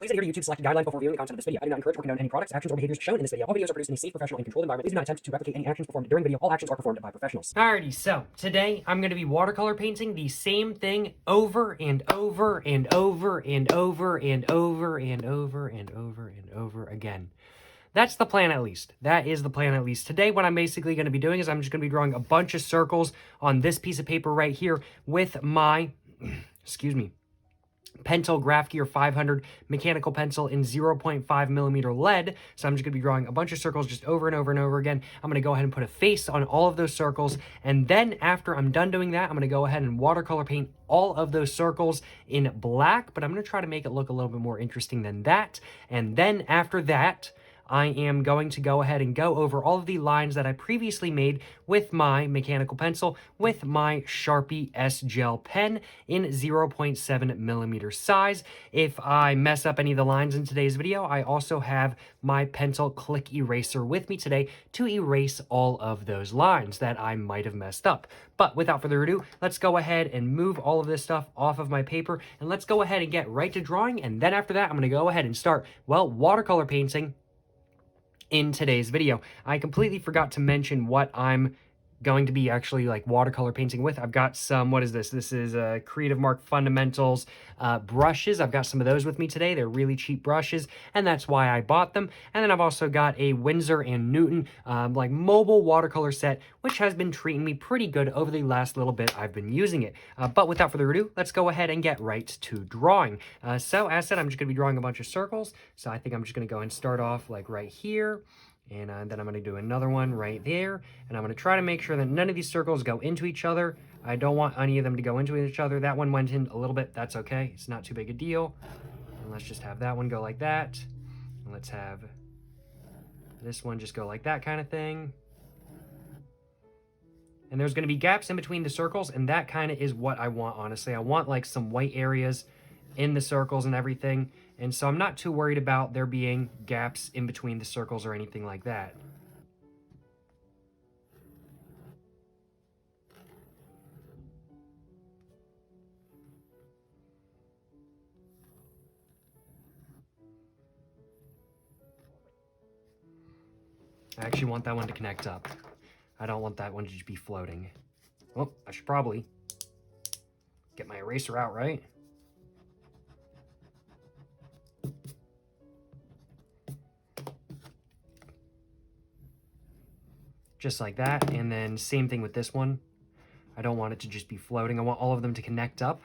Please adhere to YouTube select guidelines before viewing the content of this video. I do not encourage or condone any products, actions, or behaviors shown in this video. All videos are produced in a safe, professional, and controlled environment. Please do not attempt to replicate any actions performed during video. All actions are performed by professionals. Alrighty, so today I'm going to be watercolor painting the same thing over and over and over and over and over and over and over and over again. That's the plan, at least. That is the plan, at least. Today, what I'm basically going to be doing is I'm just going to be drawing a bunch of circles on this piece of paper right here with my, excuse me, Pentel Graph Gear 500 mechanical pencil in 0.5 millimeter lead. So I'm just going to be drawing a bunch of circles just over and over and over again. I'm going to go ahead and put a face on all of those circles. And then after I'm done doing that, I'm going to go ahead and watercolor paint all of those circles in black. But I'm going to try to make it look a little bit more interesting than that. And then after that, I am going to go ahead and go over all of the lines that I previously made with my mechanical pencil with my Sharpie S Gel pen in 0.7 millimeter size. If I mess up any of the lines in today's video, I also have my pencil click eraser with me today to erase all of those lines that I might have messed up. But without further ado, let's go ahead and move all of this stuff off of my paper, and let's go ahead and get right to drawing. And then after that, I'm going to go ahead and start, well, watercolor painting in today's video. I completely forgot to mention what I'm going to be actually like watercolor painting with. I've got some, what is this? This is Creative Mark Fundamentals brushes. I've got some of those with me today. They're really cheap brushes, and that's why I bought them. And then I've also got a Winsor & Newton like mobile watercolor set, which has been treating me pretty good over the last little bit I've been using it. But without further ado, let's go ahead and get right to drawing. So as said, I'm just going to be drawing a bunch of circles. So I think I'm just going to go and start off like right here. And then I'm going to do another one right there. And I'm going to try to make sure that none of these circles go into each other. I don't want any of them to go into each other. That one went in a little bit. That's okay. It's not too big a deal. And let's just have that one go like that. And let's have this one just go like that kind of thing. And there's going to be gaps in between the circles. And that kind of is what I want, honestly. I want like some white areas in the circles and everything. And so I'm not too worried about there being gaps in between the circles or anything like that. I actually want that one to connect up. I don't want that one to just be floating. Oh, I should probably get my eraser out, right? Just like that. And then same thing with this one. I don't want it to just be floating. I want all of them to connect up,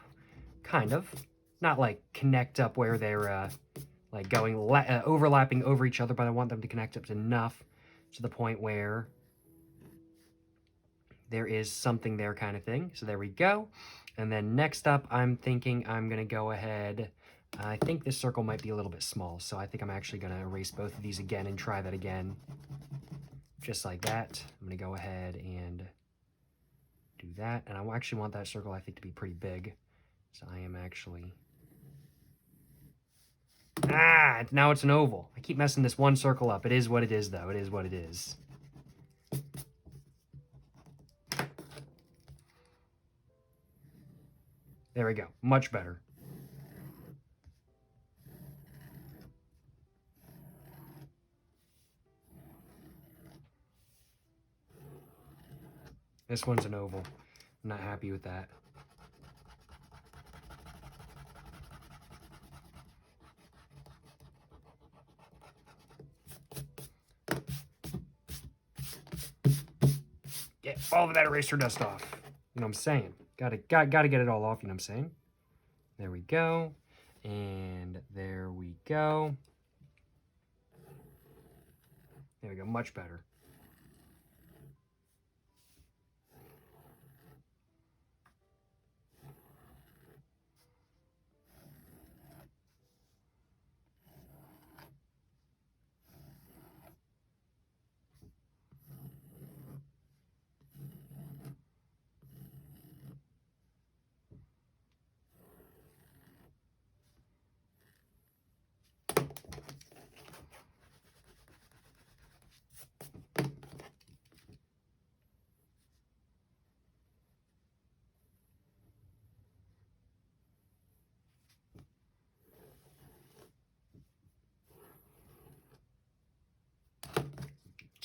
kind of. Not like connect up where they're like going overlapping over each other, but I want them to connect up enough to the point where there is something there kind of thing. So there we go. And then next up, I'm thinking I'm going to go ahead. I think this circle might be a little bit small, so I think I'm actually going to erase both of these again and try that again. Just like that. I'm going to go ahead and do that. And I actually want that circle, I think, to be pretty big. So I am actually... now it's an oval. I keep messing this one circle up. It is what it is, though. It is what it is. There we go. Much better. This one's an oval. I'm not happy with that. Get all of that eraser dust off. You know what I'm saying? Gotta get it all off, you know what I'm saying? There we go. And there we go. There we go, much better.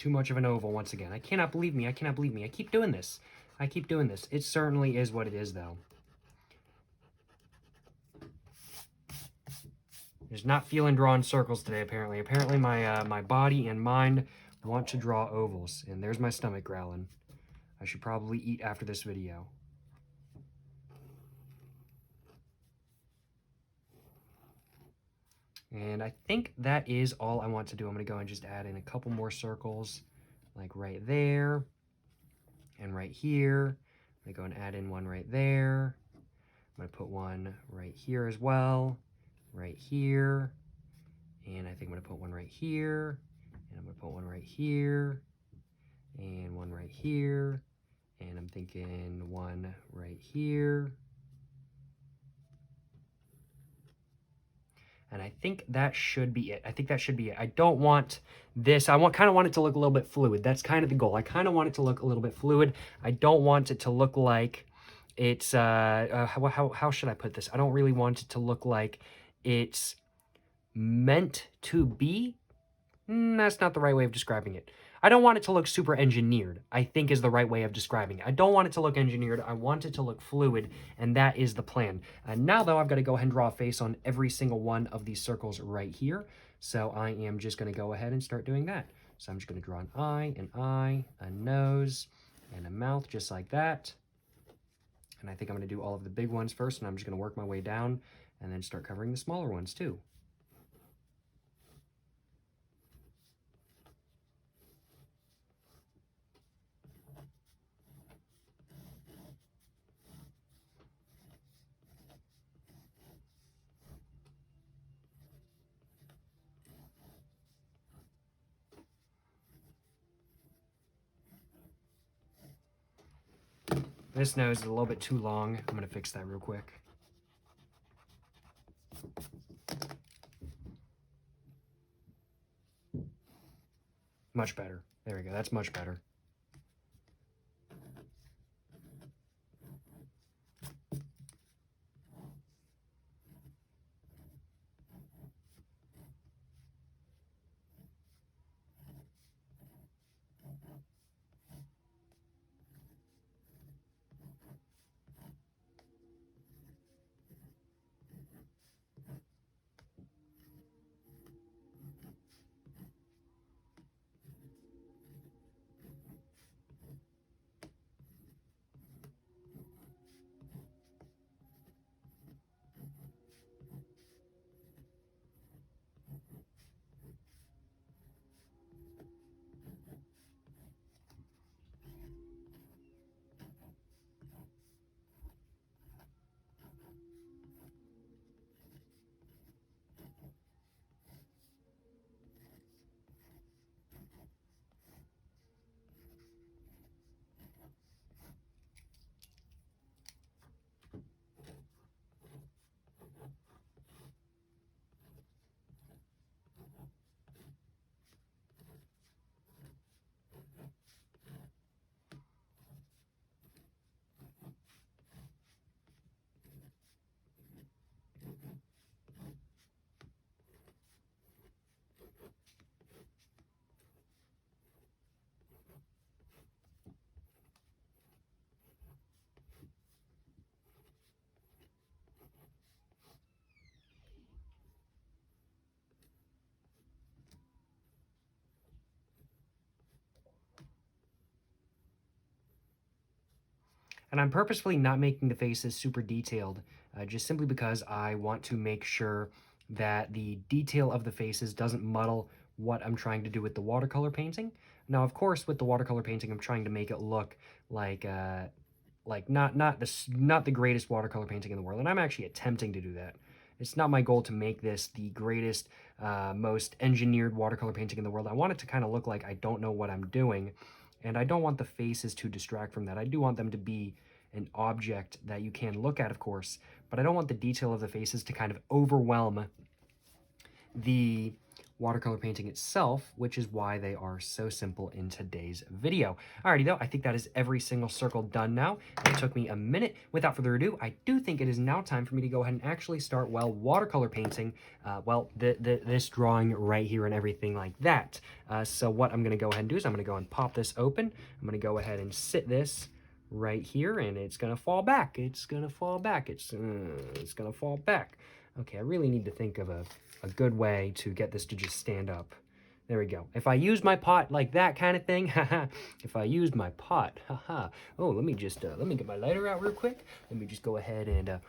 too much of an oval once again. I cannot believe me. I cannot believe me. I keep doing this. I keep doing this. It certainly is what it is, though. Just not feeling drawing circles today, apparently. Apparently my body and mind want to draw ovals. And there's my stomach growling. I should probably eat after this video. And I think that is all I want to do. I'm going to go and just add in a couple more circles, like right there and right here. I'm going to go and add in one right there. I'm going to put one right here as well, right here. And I think I'm going to put one right here. And I'm going to put one right here. And one right here. And I'm thinking one right here. And I think that should be it. I think that should be it. I don't want this. I kind of want it to look a little bit fluid. That's kind of the goal. I kind of want it to look a little bit fluid. I don't want it to look like it's, how should I put this? I don't really want it to look like it's meant to be. That's not the right way of describing it. I don't want it to look super engineered, I think is the right way of describing it. I don't want it to look engineered. I want it to look fluid, and that is the plan. Now, though, I've got to go ahead and draw a face on every single one of these circles right here. So I am just going to go ahead and start doing that. So I'm just going to draw an eye, a nose, and a mouth just like that. And I think I'm going to do all of the big ones first, and I'm just going to work my way down and then start covering the smaller ones too. This nose is a little bit too long. I'm going to fix that real quick. Much better. There we go. That's much better. And I'm purposefully not making the faces super detailed, just simply because I want to make sure that the detail of the faces doesn't muddle what I'm trying to do with the watercolor painting. Now, of course, with the watercolor painting, I'm trying to make it look like not the greatest watercolor painting in the world, and I'm actually attempting to do that. It's not my goal to make this the greatest, most engineered watercolor painting in the world. I want it to kind of look like I don't know what I'm doing, and I don't want the faces to distract from that. I do want them to be an object that you can look at, of course, but I don't want the detail of the faces to kind of overwhelm the watercolor painting itself, which is why they are so simple in today's video. Alrighty though, I think that is every single circle done now. It took me a minute. Without further ado, I do think it is now time for me to go ahead and actually start, well, watercolor painting, this drawing right here and everything like that. So what I'm gonna go ahead and do is I'm gonna go and pop this open. I'm gonna go ahead and sit this right here, and it's gonna fall back. It's gonna fall back. It's gonna fall back. Okay, I really need to think of a good way to get this to just stand up. There we go. If I use my pot like that kind of thing, haha. If I used my pot, haha. Oh, let me get my lighter out real quick. Let me just go ahead and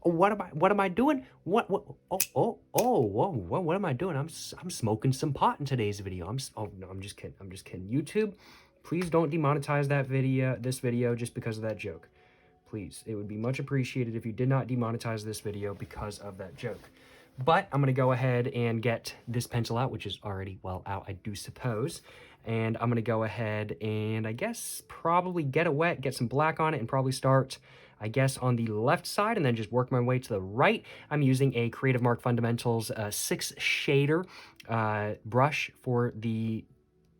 what am I doing? What am I doing? I'm smoking some pot in today's video. No, I'm just kidding. I'm just kidding. YouTube, please don't demonetize this video just because of that joke. Please, it would be much appreciated if you did not demonetize this video because of that joke. But I'm gonna go ahead and get this pencil out, which is already well out, I do suppose. And I'm gonna go ahead and I guess probably get it wet, get some black on it, and probably start, I guess, on the left side and then just work my way to the right. I'm using a Creative Mark Fundamentals 6 shader brush for the,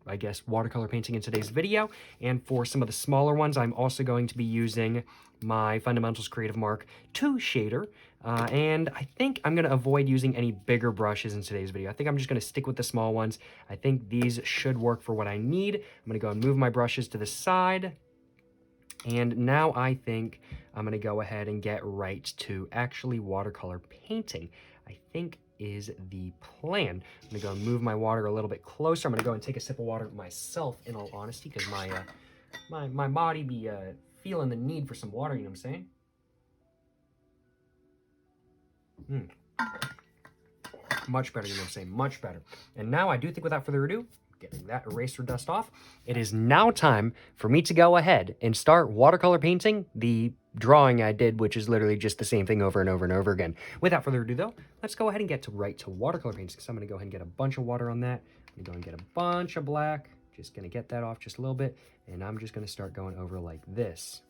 I guess, watercolor painting in today's video. And for some of the smaller ones, I'm also going to be using my Fundamentals Creative Mark 2 shader. And I think I'm going to avoid using any bigger brushes in today's video. I think I'm just going to stick with the small ones. I think these should work for what I need. I'm going to go and move my brushes to the side. And now I think I'm going to go ahead and get right to actually watercolor painting. I think is the plan. I'm going to go and move my water a little bit closer. I'm going to go and take a sip of water myself, in all honesty, because my body be feeling the need for some water, you know what I'm saying? Much better, you know what I'm saying? Much better. And now I do think, without further ado, getting that eraser dust off, it is now time for me to go ahead and start watercolor painting the drawing I did, which is literally just the same thing over and over and over again. Without further ado though, let's go ahead and get right to watercolor painting. So I'm going to go ahead and get a bunch of water on that. I'm going to go and get a bunch of black. Just going to get that off just a little bit. And I'm just going to start going over like this.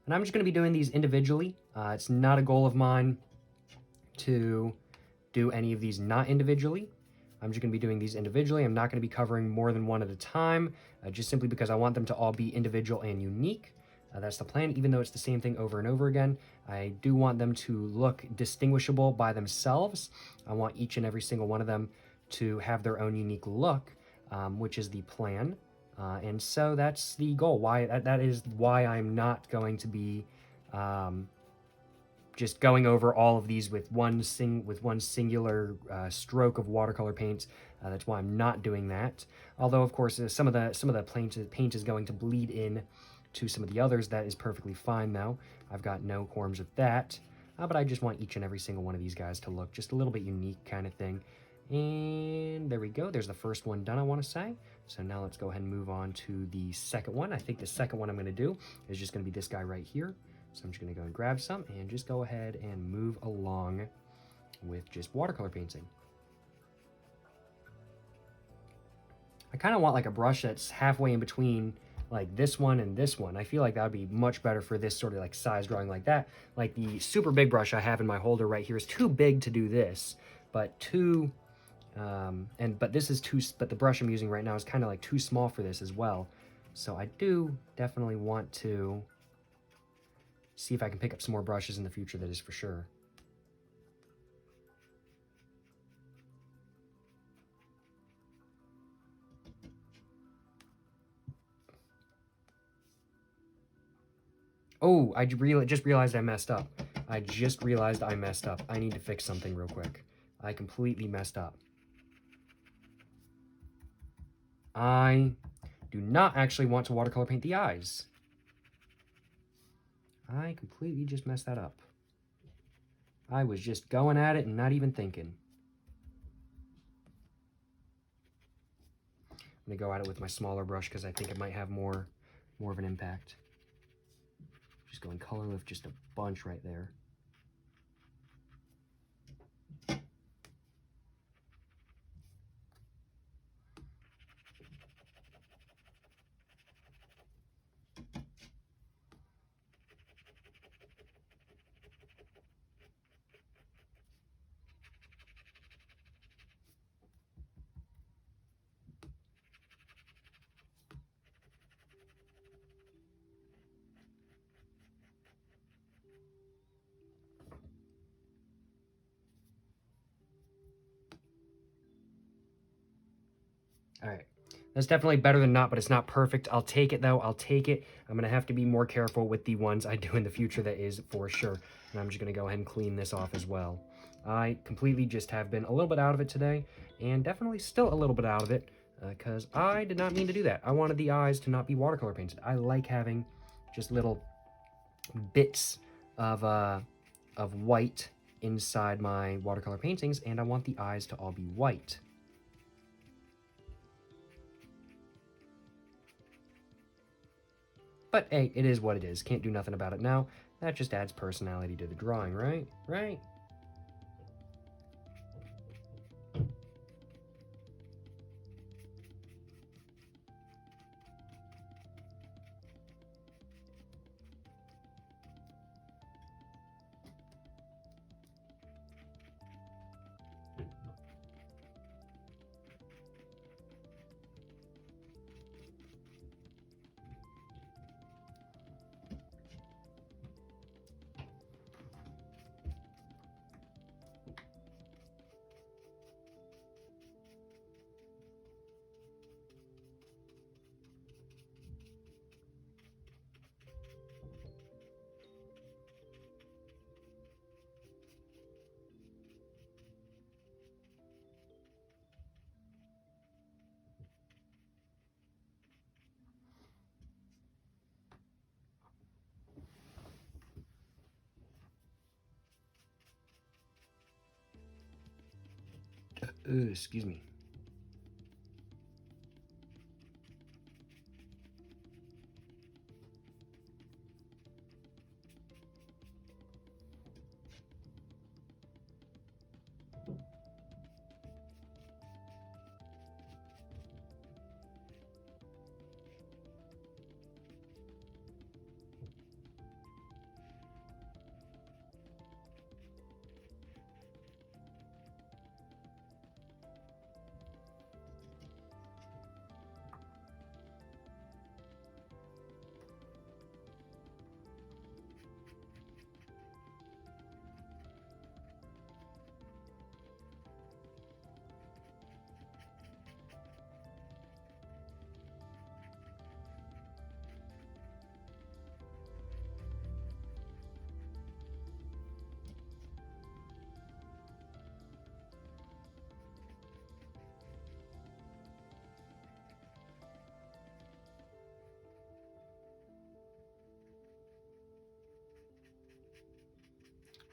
And I'm just going to be doing these individually. It's not a goal of mine to do any of these not individually. I'm just going to be doing these individually. I'm not going to be covering more than one at a time, just simply because I want them to all be individual and unique. That's the plan, even though it's the same thing over and over again. I do want them to look distinguishable by themselves. I want each and every single one of them to have their own unique look, which is the plan. And so that's the goal. That is why I'm not going to be just going over all of these with one singular stroke of watercolor paint. That's why I'm not doing that. Although, of course, some of the paint is going to bleed in to some of the others. That is perfectly fine, though. I've got no qualms with that. But I just want each and every single one of these guys to look just a little bit unique, kind of thing. And there we go. There's the first one done, I want to say. So now let's go ahead and move on to the second one. I think the second one I'm going to do is just going to be this guy right here. So I'm just going to go and grab some and just go ahead and move along with just watercolor painting. I kind of want like a brush that's halfway in between like this one and this one. I feel like that would be much better for this sort of like size drawing like that. Like the super big brush I have in my holder right here is too big to do this, but but the brush I'm using right now is kind of like too small for this as well. So I do definitely want to see if I can pick up some more brushes in the future, that is for sure. Oh, I just realized I messed up. I just realized I messed up. I need to fix something real quick. I completely messed up. I do not actually want to watercolor paint the eyes. I completely just messed that up. I was just going at it and not even thinking. I'm going to go at it with my smaller brush because I think it might have more of an impact. Just going color lift just a bunch right there. All right. That's definitely better than not, but it's not perfect. I'll take it, though. I'll take it. I'm going to have to be more careful with the ones I do in the future, that is for sure. And I'm just going to go ahead and clean this off as well. I completely just have been a little bit out of it today, and definitely still a little bit out of it, because I did not mean to do that. I wanted the eyes to not be watercolor painted. I like having just little bits of white inside my watercolor paintings, and I want the eyes to all be white. But hey, it is what it is. Can't do nothing about it now. That just adds personality to the drawing, right? Right? Excuse me.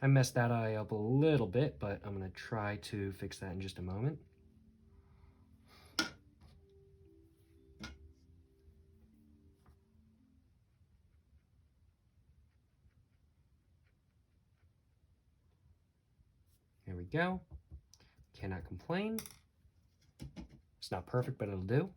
I messed that eye up a little bit, but I'm going to try to fix that in just a moment. There we go. Cannot complain. It's not perfect, but it'll do.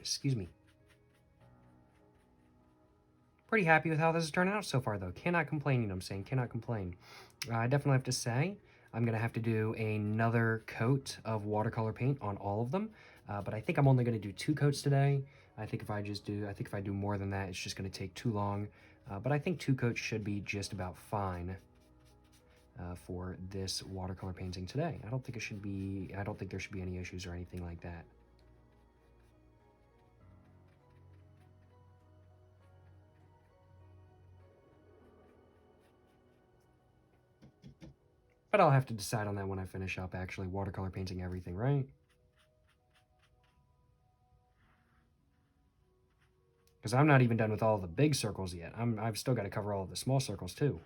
Excuse me. Pretty happy with how this has turned out so far, though. Cannot complain, you know what I'm saying? Cannot complain. I definitely have to say, I'm going to have to do another coat of watercolor paint on all of them. But I think I'm only going to do 2 coats today. I think if I do more than that, it's just going to take too long. But I think 2 coats should be just about fine for this watercolor painting today. I don't think there should be any issues or anything like that. But I'll have to decide on that when I finish up actually watercolor painting everything, right? Because I'm not even done with all the big circles yet. I've still got to cover all of the small circles too.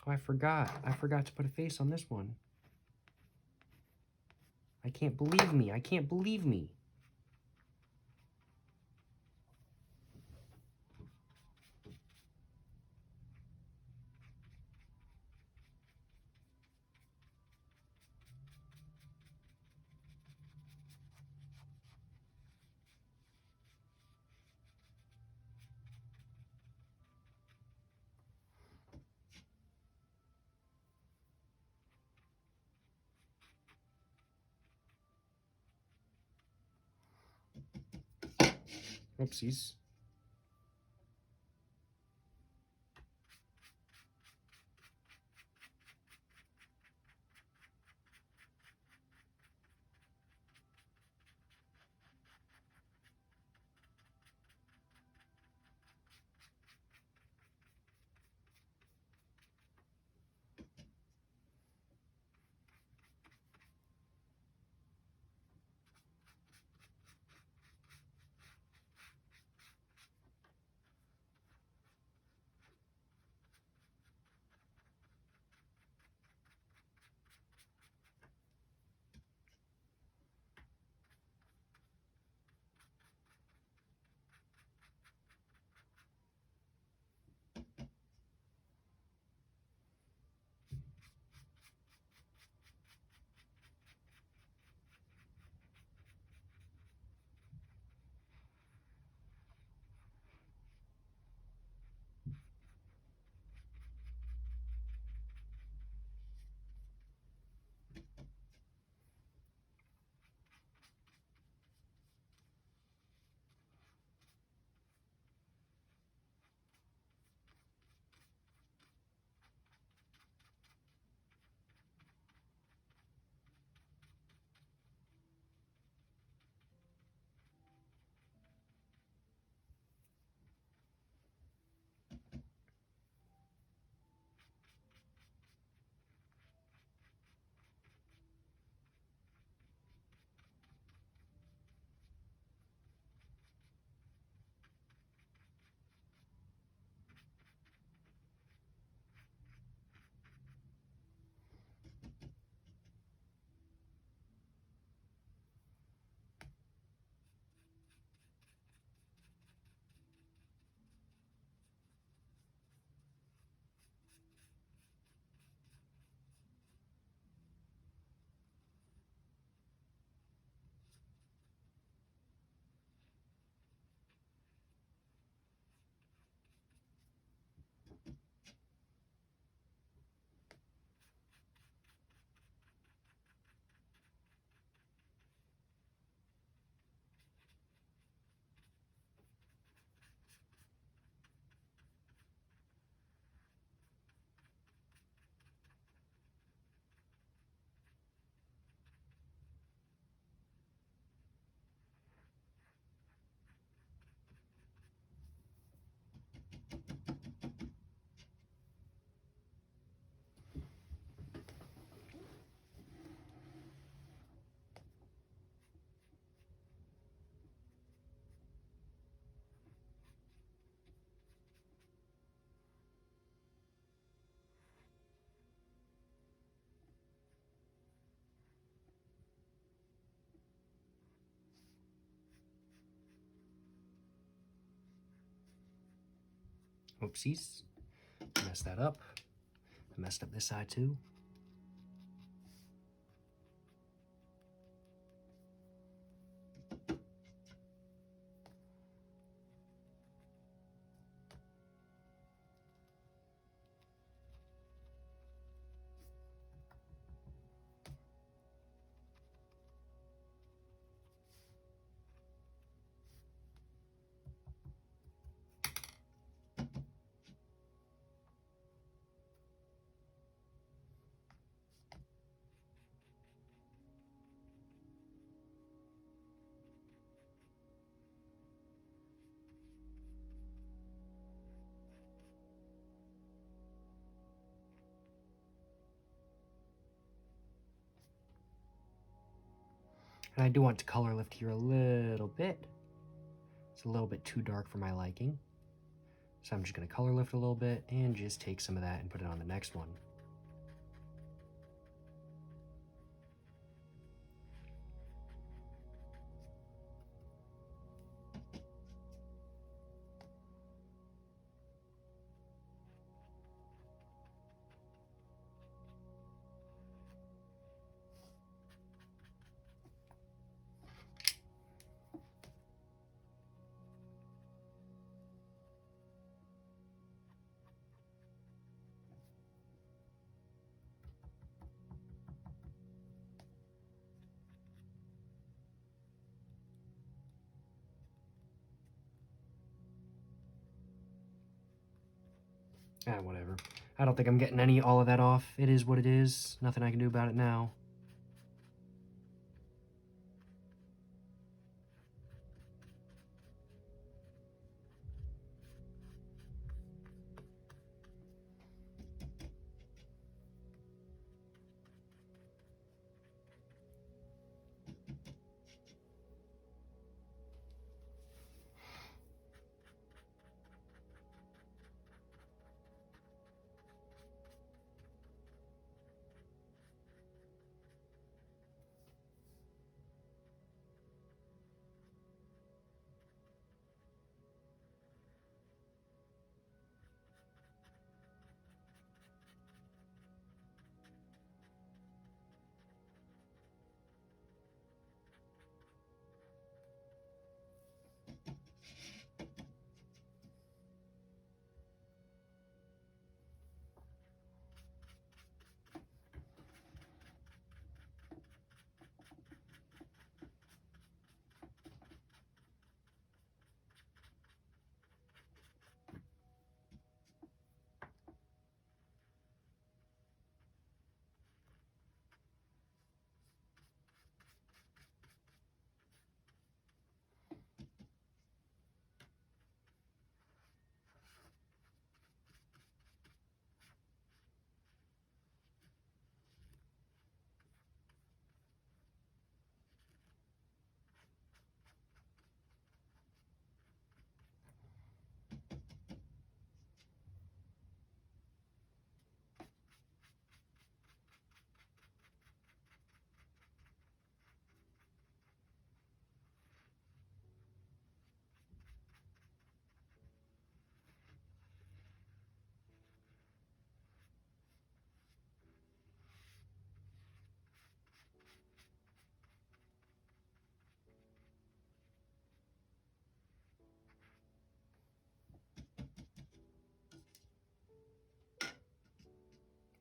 Oh, I forgot. I forgot to put a face on this one. I can't believe me. I can't believe me. Oopsies. Oopsies. Messed that up. I messed up this side too. And I do want to color lift here a little bit. It's a little bit too dark for my liking. So I'm just going to color lift a little bit and just take some of that and put it on the next one. Whatever. I don't think I'm getting all of that off. It is what it is. Nothing I can do about it now.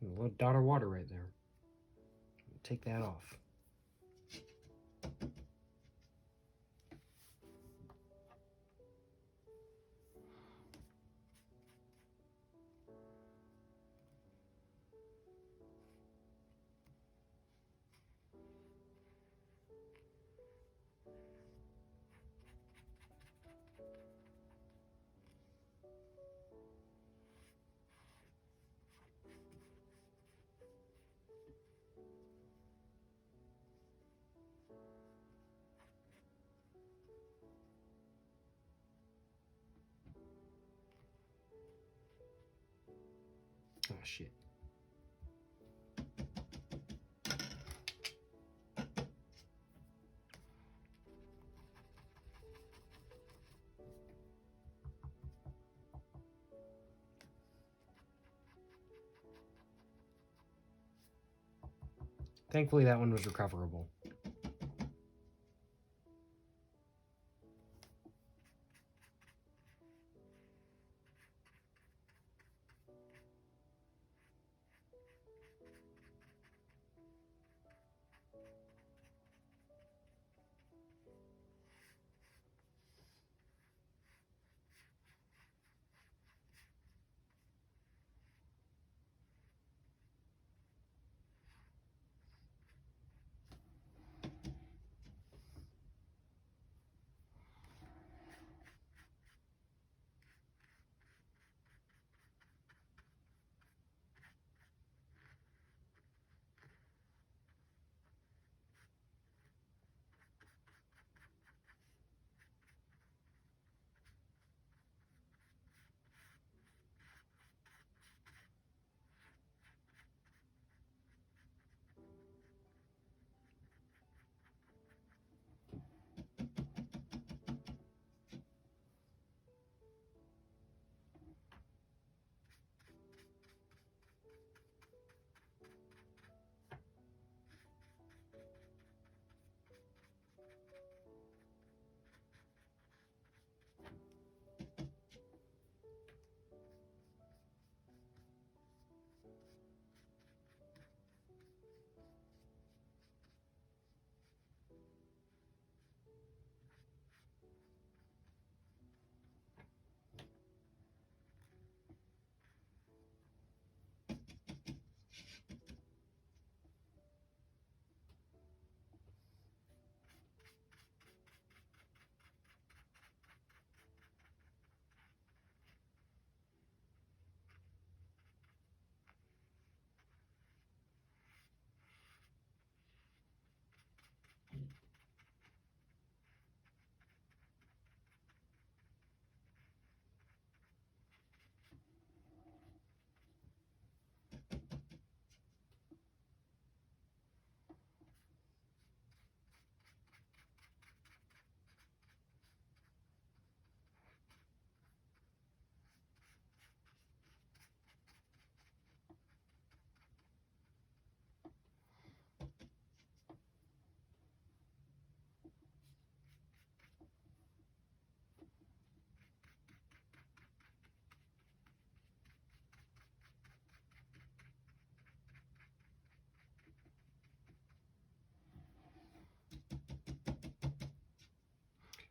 A little dot of water right there. Take that off. Oh, shit. Thankfully, that one was recoverable.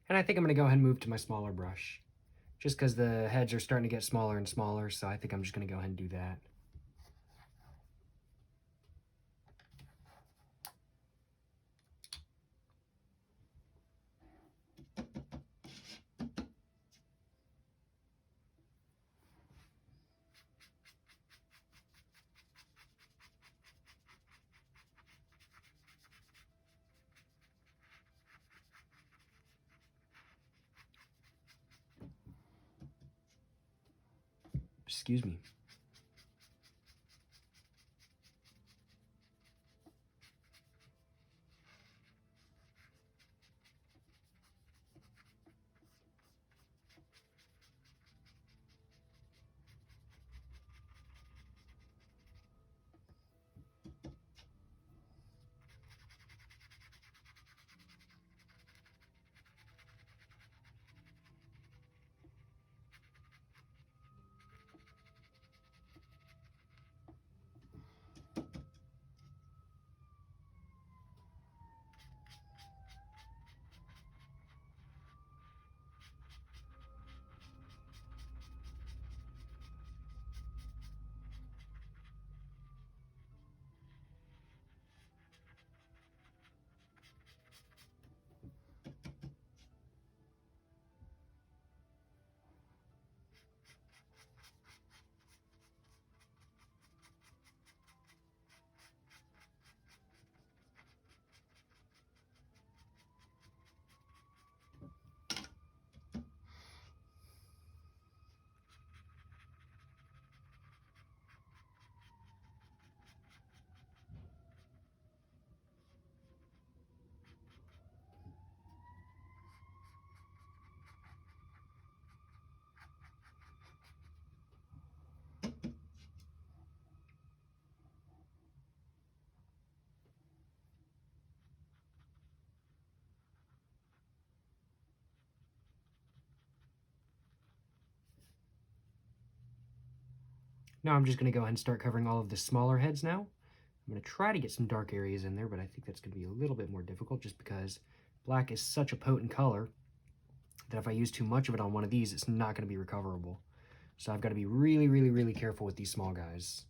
And I think I'm going to go ahead and move to my smaller brush, just because the heads are starting to get smaller and smaller, so I think I'm just going to go ahead and do that. Excuse me. Now I'm just going to go ahead and start covering all of the smaller heads now. I'm going to try to get some dark areas in there, but I think that's going to be a little bit more difficult just because black is such a potent color that if I use too much of it on one of these, it's not going to be recoverable. So I've got to be really, really, really careful with these small guys.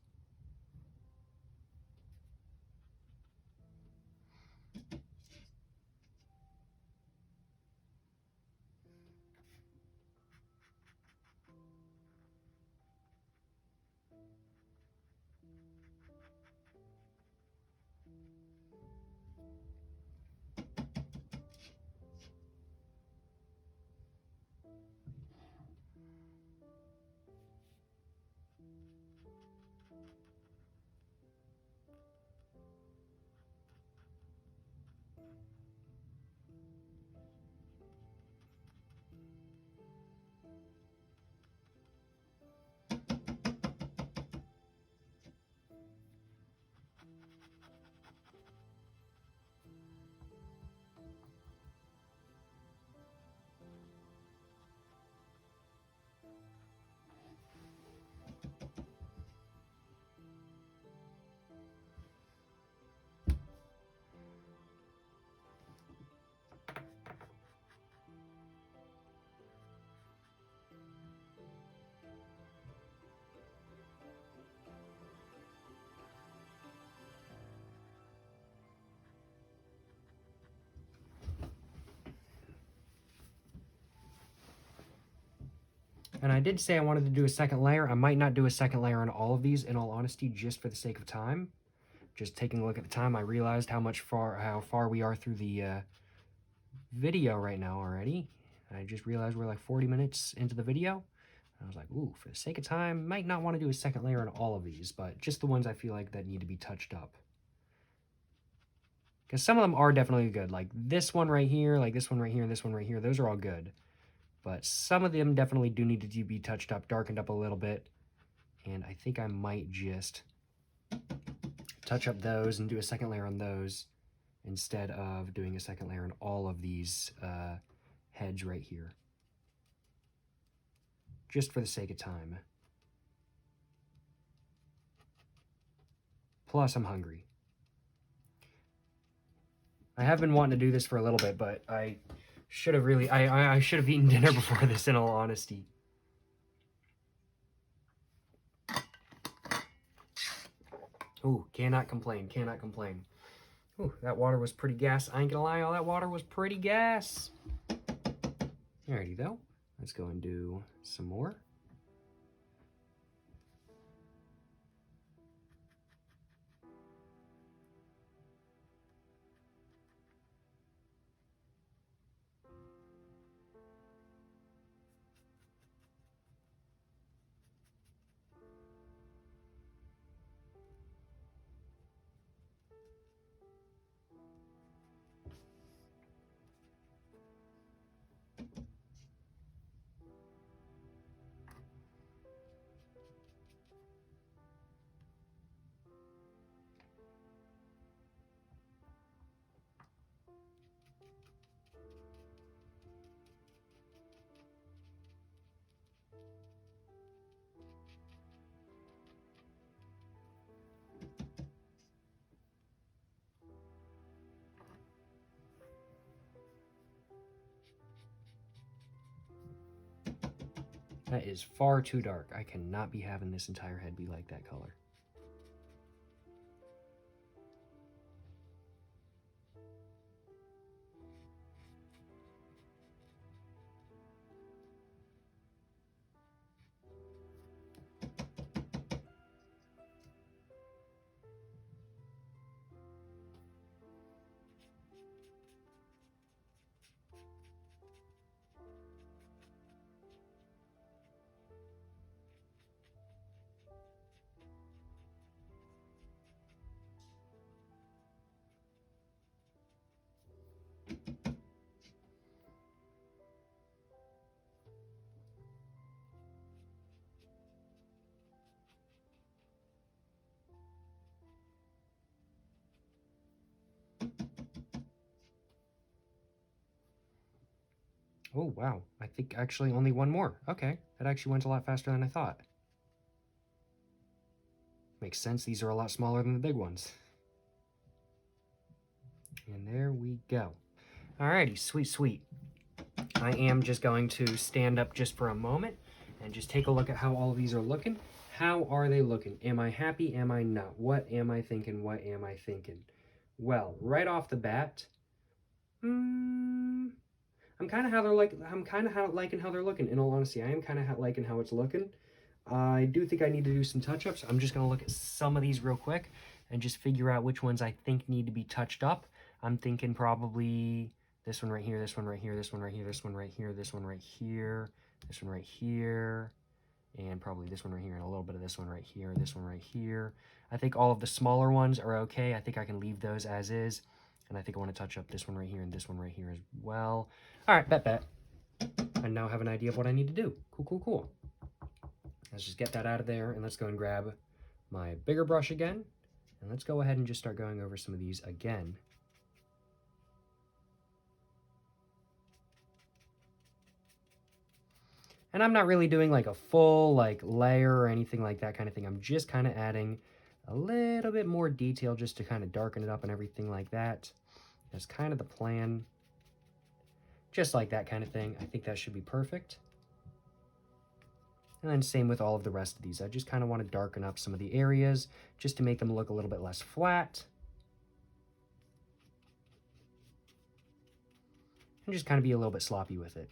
And I did say I wanted to do a second layer. I might not do a second layer on all of these, in all honesty, just for the sake of time. Just taking a look at the time, I realized how far we are through the video right now already. I just realized we're like 40 minutes into the video. I was like, ooh, for the sake of time, might not want to do a second layer on all of these, but just the ones I feel like that need to be touched up. Because some of them are definitely good, like this one right here, like this one right here, and this one right here, those are all good. But some of them definitely do need to be touched up, darkened up a little bit. And I think I might just touch up those and do a second layer on those instead of doing a second layer on all of these heads right here. Just for the sake of time. Plus, I'm hungry. I have been wanting to do this for a little bit, but I should have really, I should have eaten dinner before this, in all honesty. Ooh, cannot complain, cannot complain. Ooh, that water was pretty gas. I ain't gonna lie, all that water was pretty gas. Alrighty though, let's go and do some more. That is far too dark. I cannot be having this entire head be like that color. Oh, wow. I think actually only one more. Okay, that actually went a lot faster than I thought. Makes sense, these are a lot smaller than the big ones. And there we go. Alrighty, sweet, sweet. I am just going to stand up just for a moment and just take a look at how all of these are looking. How are they looking? Am I happy? Am I not? What am I thinking? What am I thinking? Well, right off the bat, I'm kind of liking how they're looking. In all honesty, I am kind of liking how it's looking. I do think I need to do some touch-ups. I'm just going to look at some of these real quick and just figure out which ones I think need to be touched up. I'm thinking probably this one right here, this one right here, this one right here, this one right here, this one right here, this one right here, and probably this one right here, and a little bit of this one right here, this one right here. I think all of the smaller ones are okay. I think I can leave those as is. And I think I want to touch up this one right here and this one right here as well. All right, bet. I now have an idea of what I need to do. Cool. Let's just get that out of there, and let's go and grab my bigger brush again. And let's go ahead and just start going over some of these again. And I'm not really doing like a full layer or anything like that kind of thing. I'm just kind of adding a little bit more detail just to kind of darken it up and everything like that. That's kind of the plan. Just like that kind of thing. I think that should be perfect. And then same with all of the rest of these. I just kind of want to darken up some of the areas just to make them look a little bit less flat. And just kind of be a little bit sloppy with it.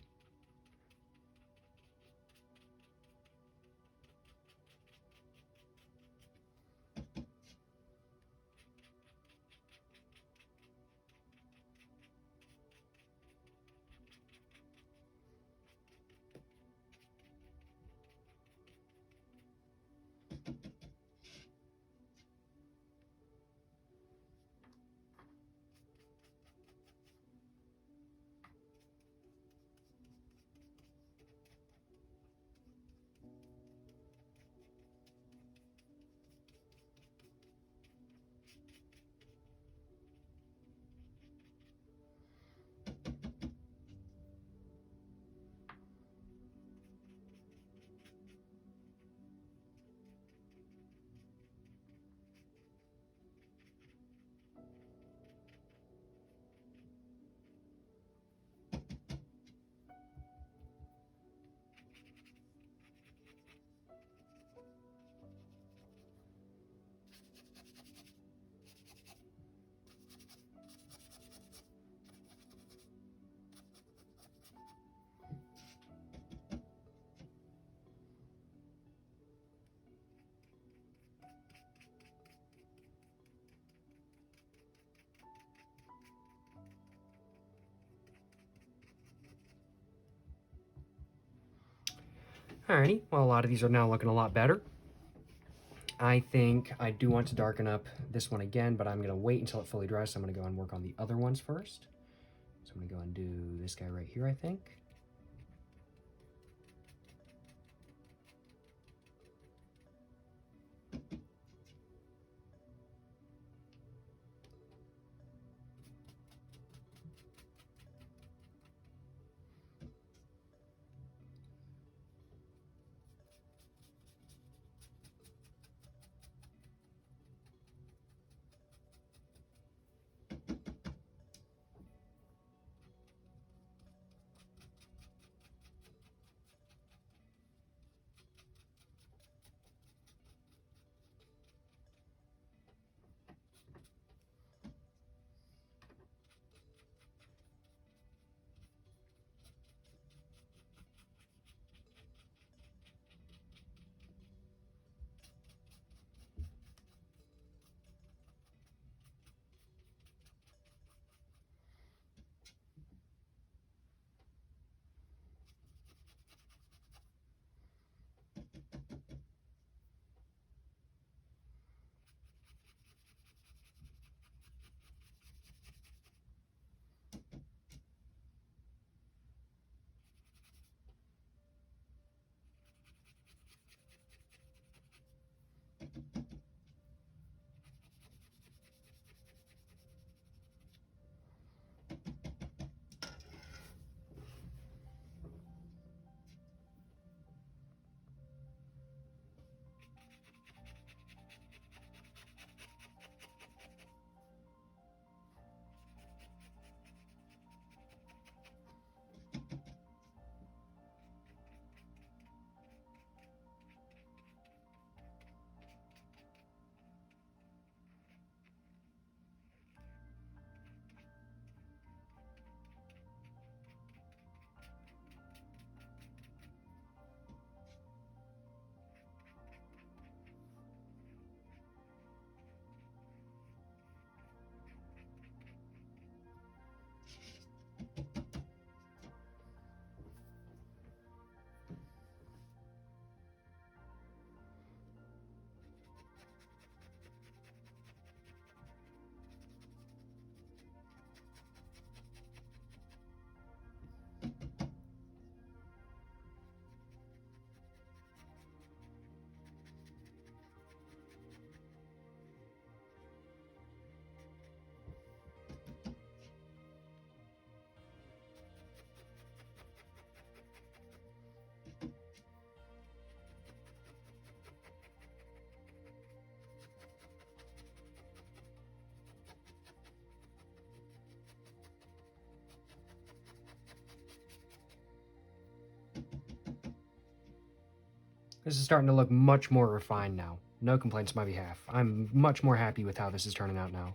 Alrighty, well, a lot of these are now looking a lot better. I think I do want to darken up this one again, but I'm going to wait until it fully dries. So I'm going to go and work on the other ones first. So I'm going to go and do this guy right here, I think. This is starting to look much more refined now. No complaints on my behalf. I'm much more happy with how this is turning out now.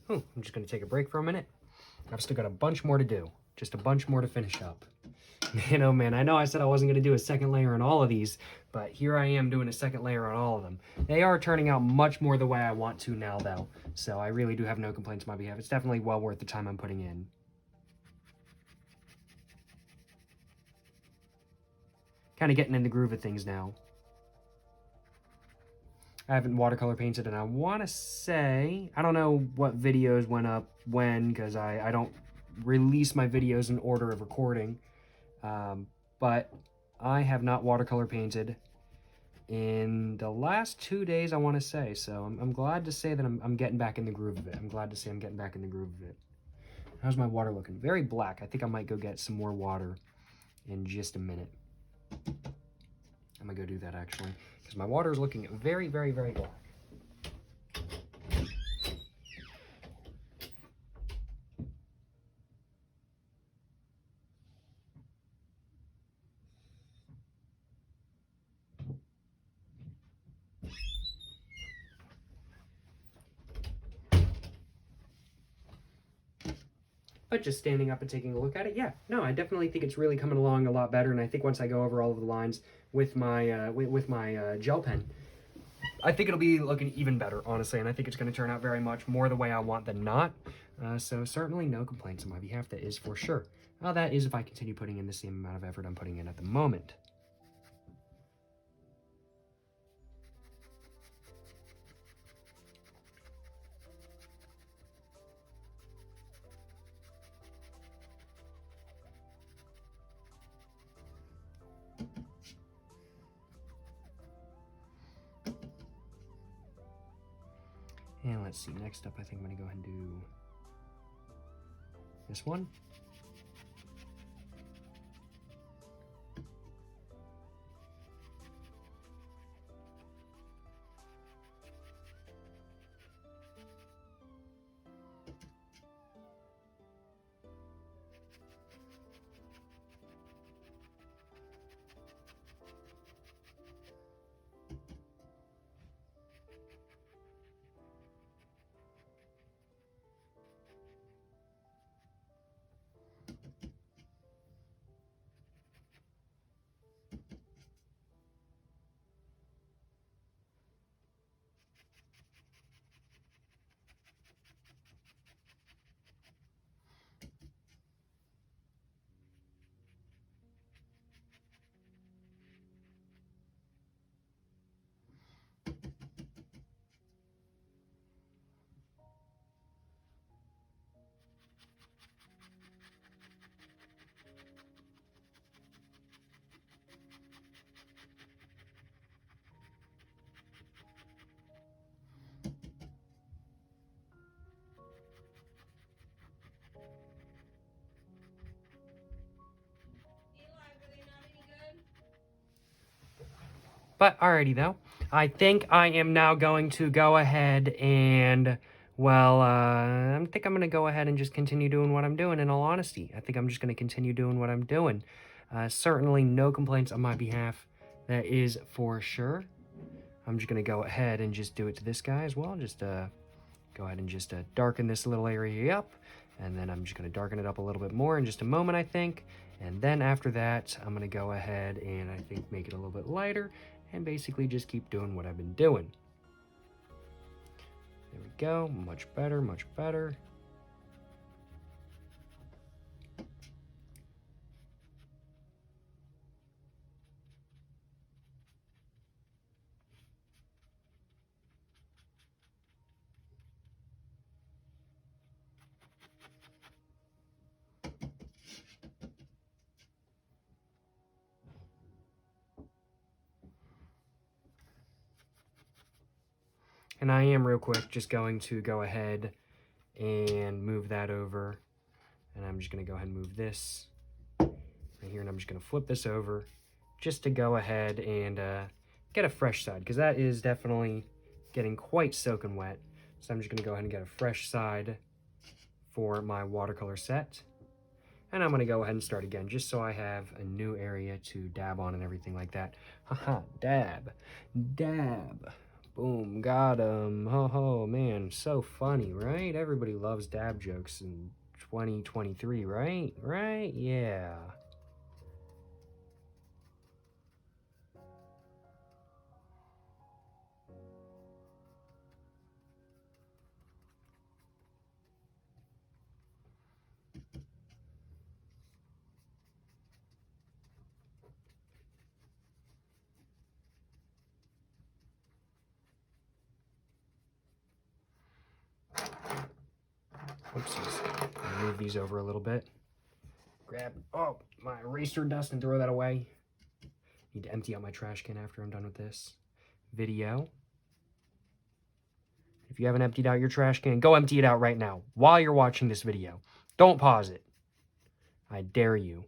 Oh, I'm just going to take a break for a minute. I've still got a bunch more to do. Just a bunch more to finish up. Man, oh man, I know I said I wasn't going to do a second layer on all of these, but here I am doing a second layer on all of them. They are turning out much more the way I want to now, though, so I really do have no complaints on my behalf. It's definitely well worth the time I'm putting in. Kind of getting in the groove of things now. I haven't watercolor painted, and I want to say, I don't know what videos went up when, because I don't release my videos in order of recording, but I have not watercolor painted in the last 2 days, I want to say, so I'm glad to say that I'm getting back in the groove of it. I'm glad to say I'm getting back in the groove of it. How's my water looking? Very black. I think I might go get some more water in just a minute. I'm gonna go do that, actually, because my water is looking very, very, very black. But just standing up and taking a look at it, yeah, no, I definitely think it's really coming along a lot better. And I think once I go over all of the lines with my gel pen, I think it'll be looking even better, honestly. And I think it's going to turn out very much more the way I want than not. So certainly no complaints on my behalf, that is for sure. That is if I continue putting in the same amount of effort I'm putting in at the moment. And let's see, next up, I think I'm going to go ahead and do this one. But alrighty though, I think I am now going to go ahead and, well, I think I'm going to go ahead and just continue doing what I'm doing, in all honesty. I think I'm just going to continue doing what I'm doing. Certainly no complaints on my behalf, that is for sure. I'm just going to go ahead and just do it to this guy as well. Just go ahead and just darken this little area up. And then I'm just going to darken it up a little bit more in just a moment, I think. And then after that, I'm going to go ahead and I think make it a little bit lighter and basically just keep doing what I've been doing. There we go. Much better, much better. And I am real quick just going to go ahead and move that over. And I'm just going to go ahead and move this right here. And I'm just going to flip this over just to go ahead and get a fresh side, because that is definitely getting quite soaking wet. So I'm just going to go ahead and get a fresh side for my watercolor set. And I'm going to go ahead and start again, just so I have a new area to dab on and everything like that. Haha, dab, dab. Boom, got him. Ho ho, man, so funny, right? Everybody loves dab jokes in 2023, right? Right? Yeah. Oopsies. Move these over a little bit. Grab, oh, my eraser dust and throw that away. Need to empty out my trash can after I'm done with this video. If you haven't emptied out your trash can, go empty it out right now while you're watching this video. Don't pause it. I dare you.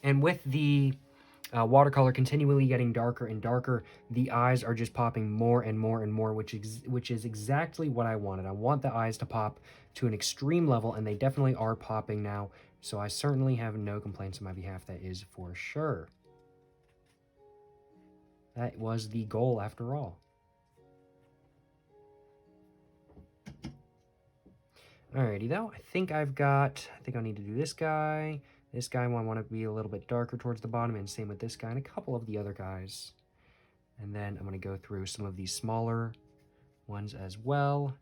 And with the watercolor continually getting darker and darker, the eyes are just popping more and more and more, which is exactly what I wanted. I want the eyes to pop to an extreme level, and they definitely are popping now. So I certainly have no complaints on my behalf, that is for sure. That was the goal after all. Alrighty though, I think I need to do this guy. This guy I want to be a little bit darker towards the bottom, and same with this guy and a couple of the other guys. And then I'm going to go through some of these smaller ones as well.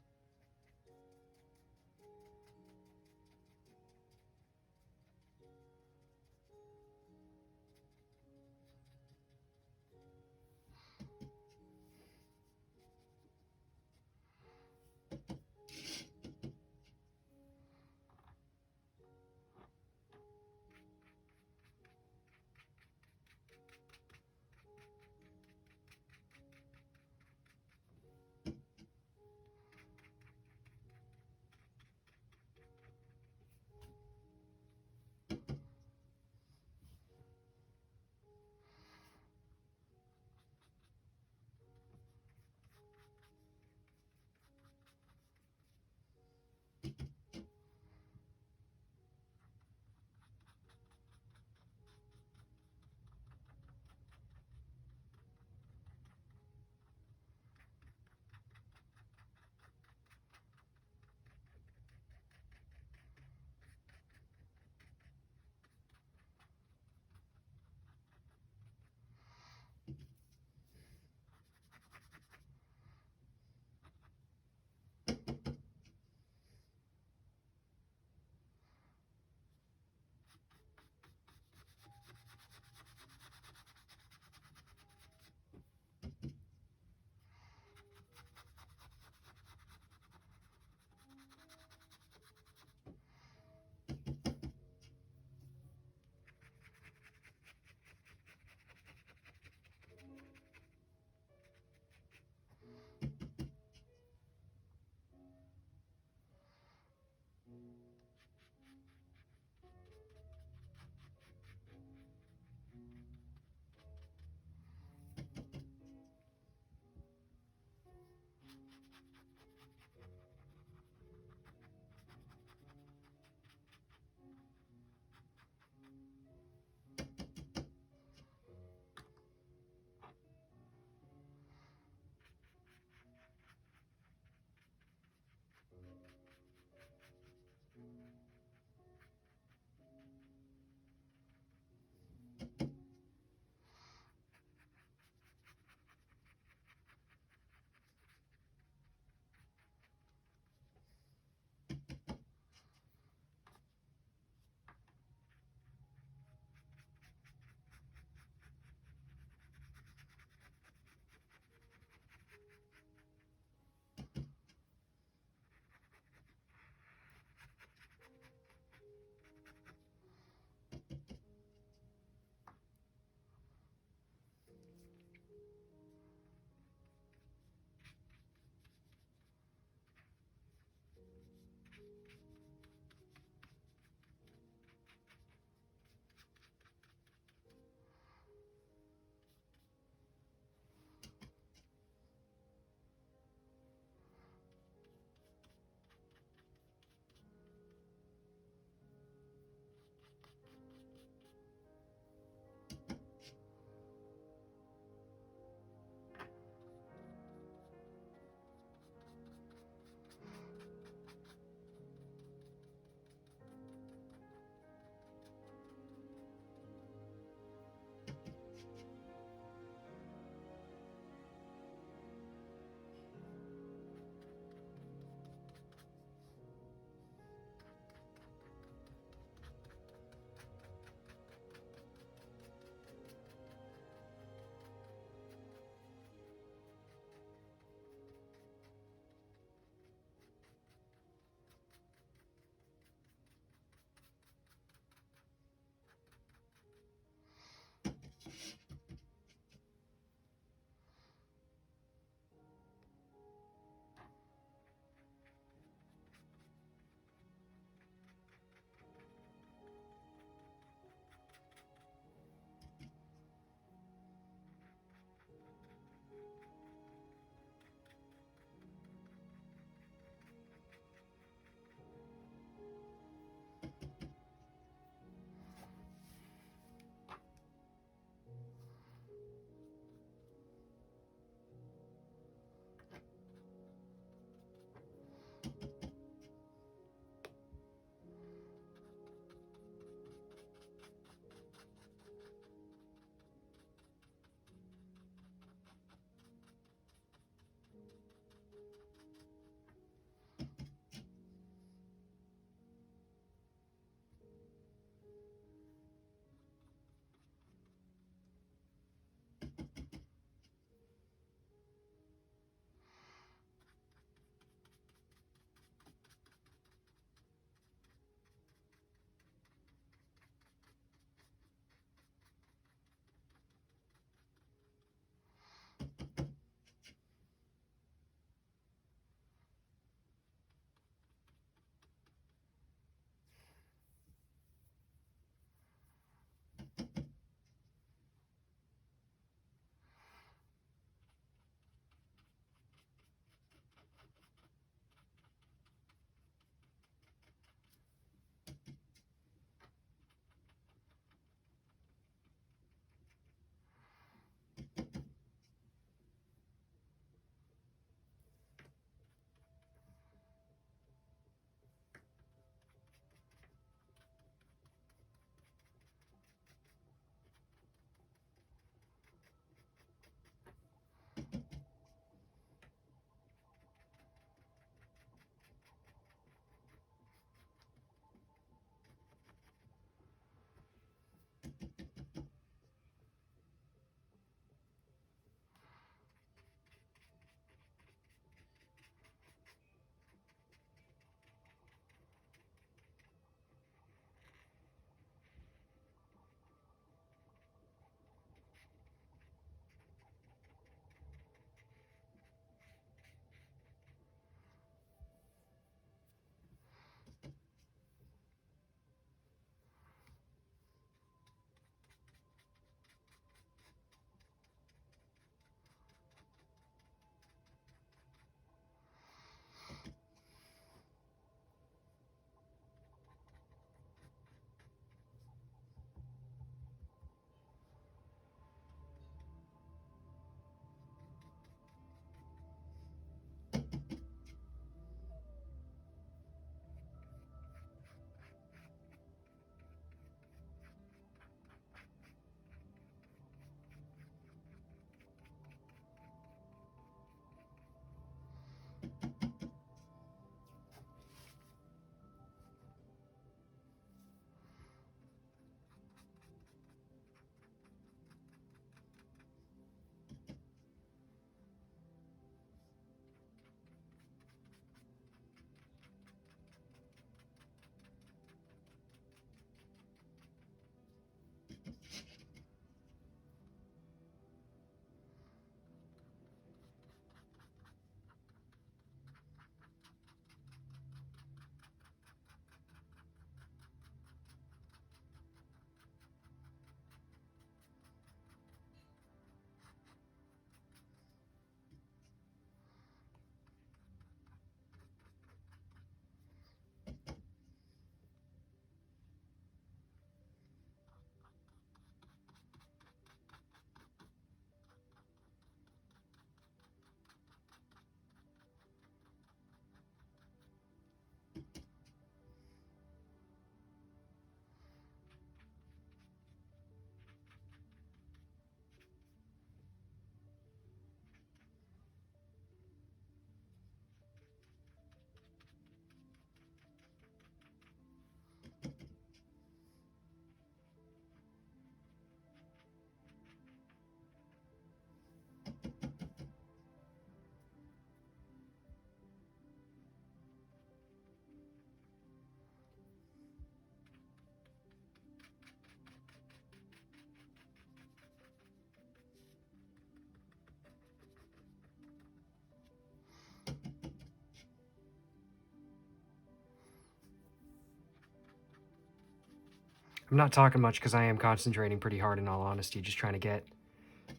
I'm not talking much because I am concentrating pretty hard in all honesty, just trying to get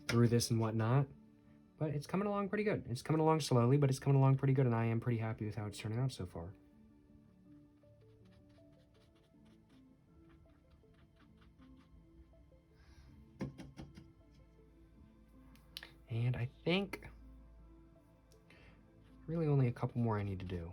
through this and whatnot. But it's coming along pretty good. It's coming along slowly, but it's coming along pretty good, and I am pretty happy with how it's turning out so far. And I think really only a couple more I need to do.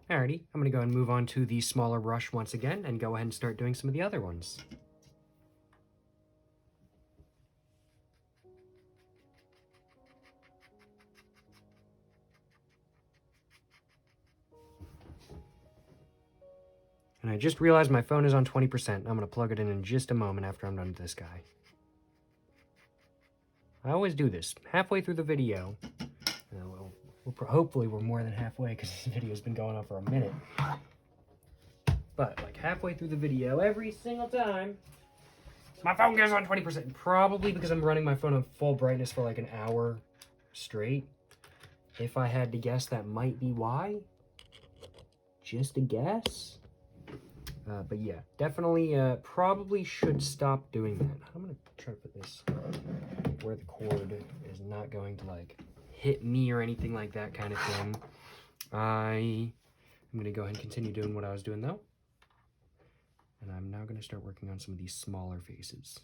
Alrighty, I'm going to go and move on to the smaller brush once again and go ahead and start doing some of the other ones. And I just realized my phone is on 20%. I'm going to plug it in just a moment after I'm done with this guy. I always do this halfway through the video. Hopefully we're more than halfway because this video's been going on for a minute. But like halfway through the video, every single time, my phone goes on 20%. Probably because I'm running my phone on full brightness for like an hour straight. If I had to guess, that might be why. Just a guess. But yeah, definitely probably should stop doing that. I'm going to try to put this where the cord is not going to like hit me or anything like that kind of thing. I'm going to go ahead and continue doing what I was doing though. And I'm now going to start working on some of these smaller faces.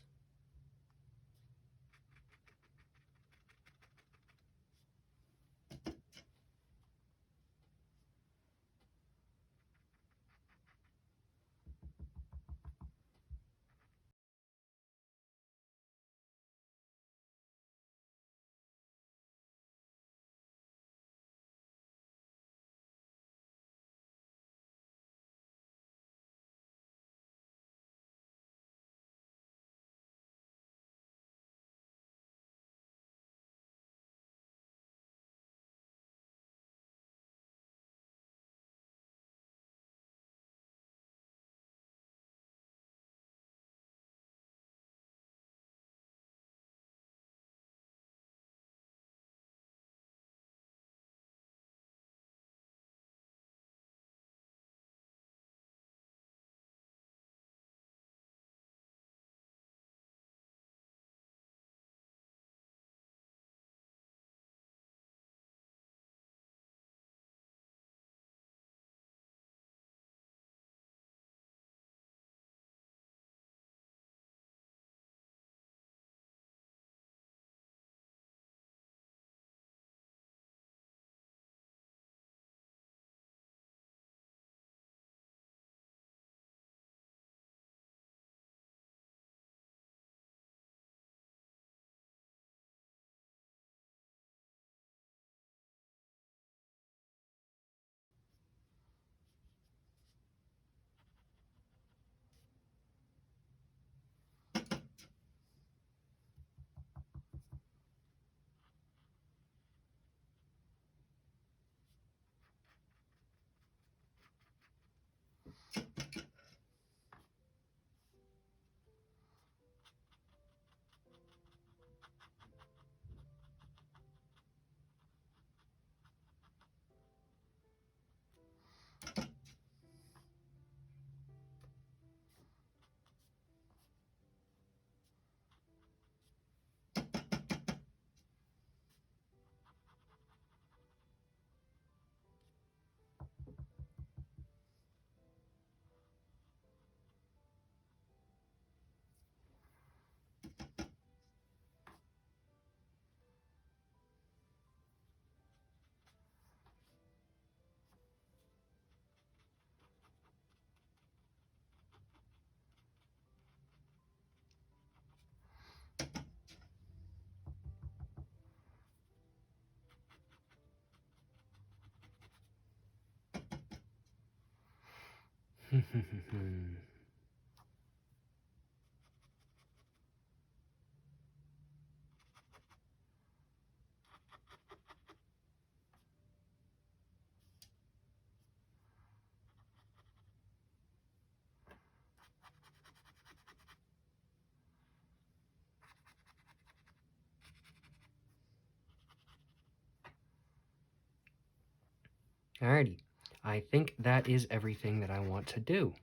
Alrighty, I think that is everything that I want to do.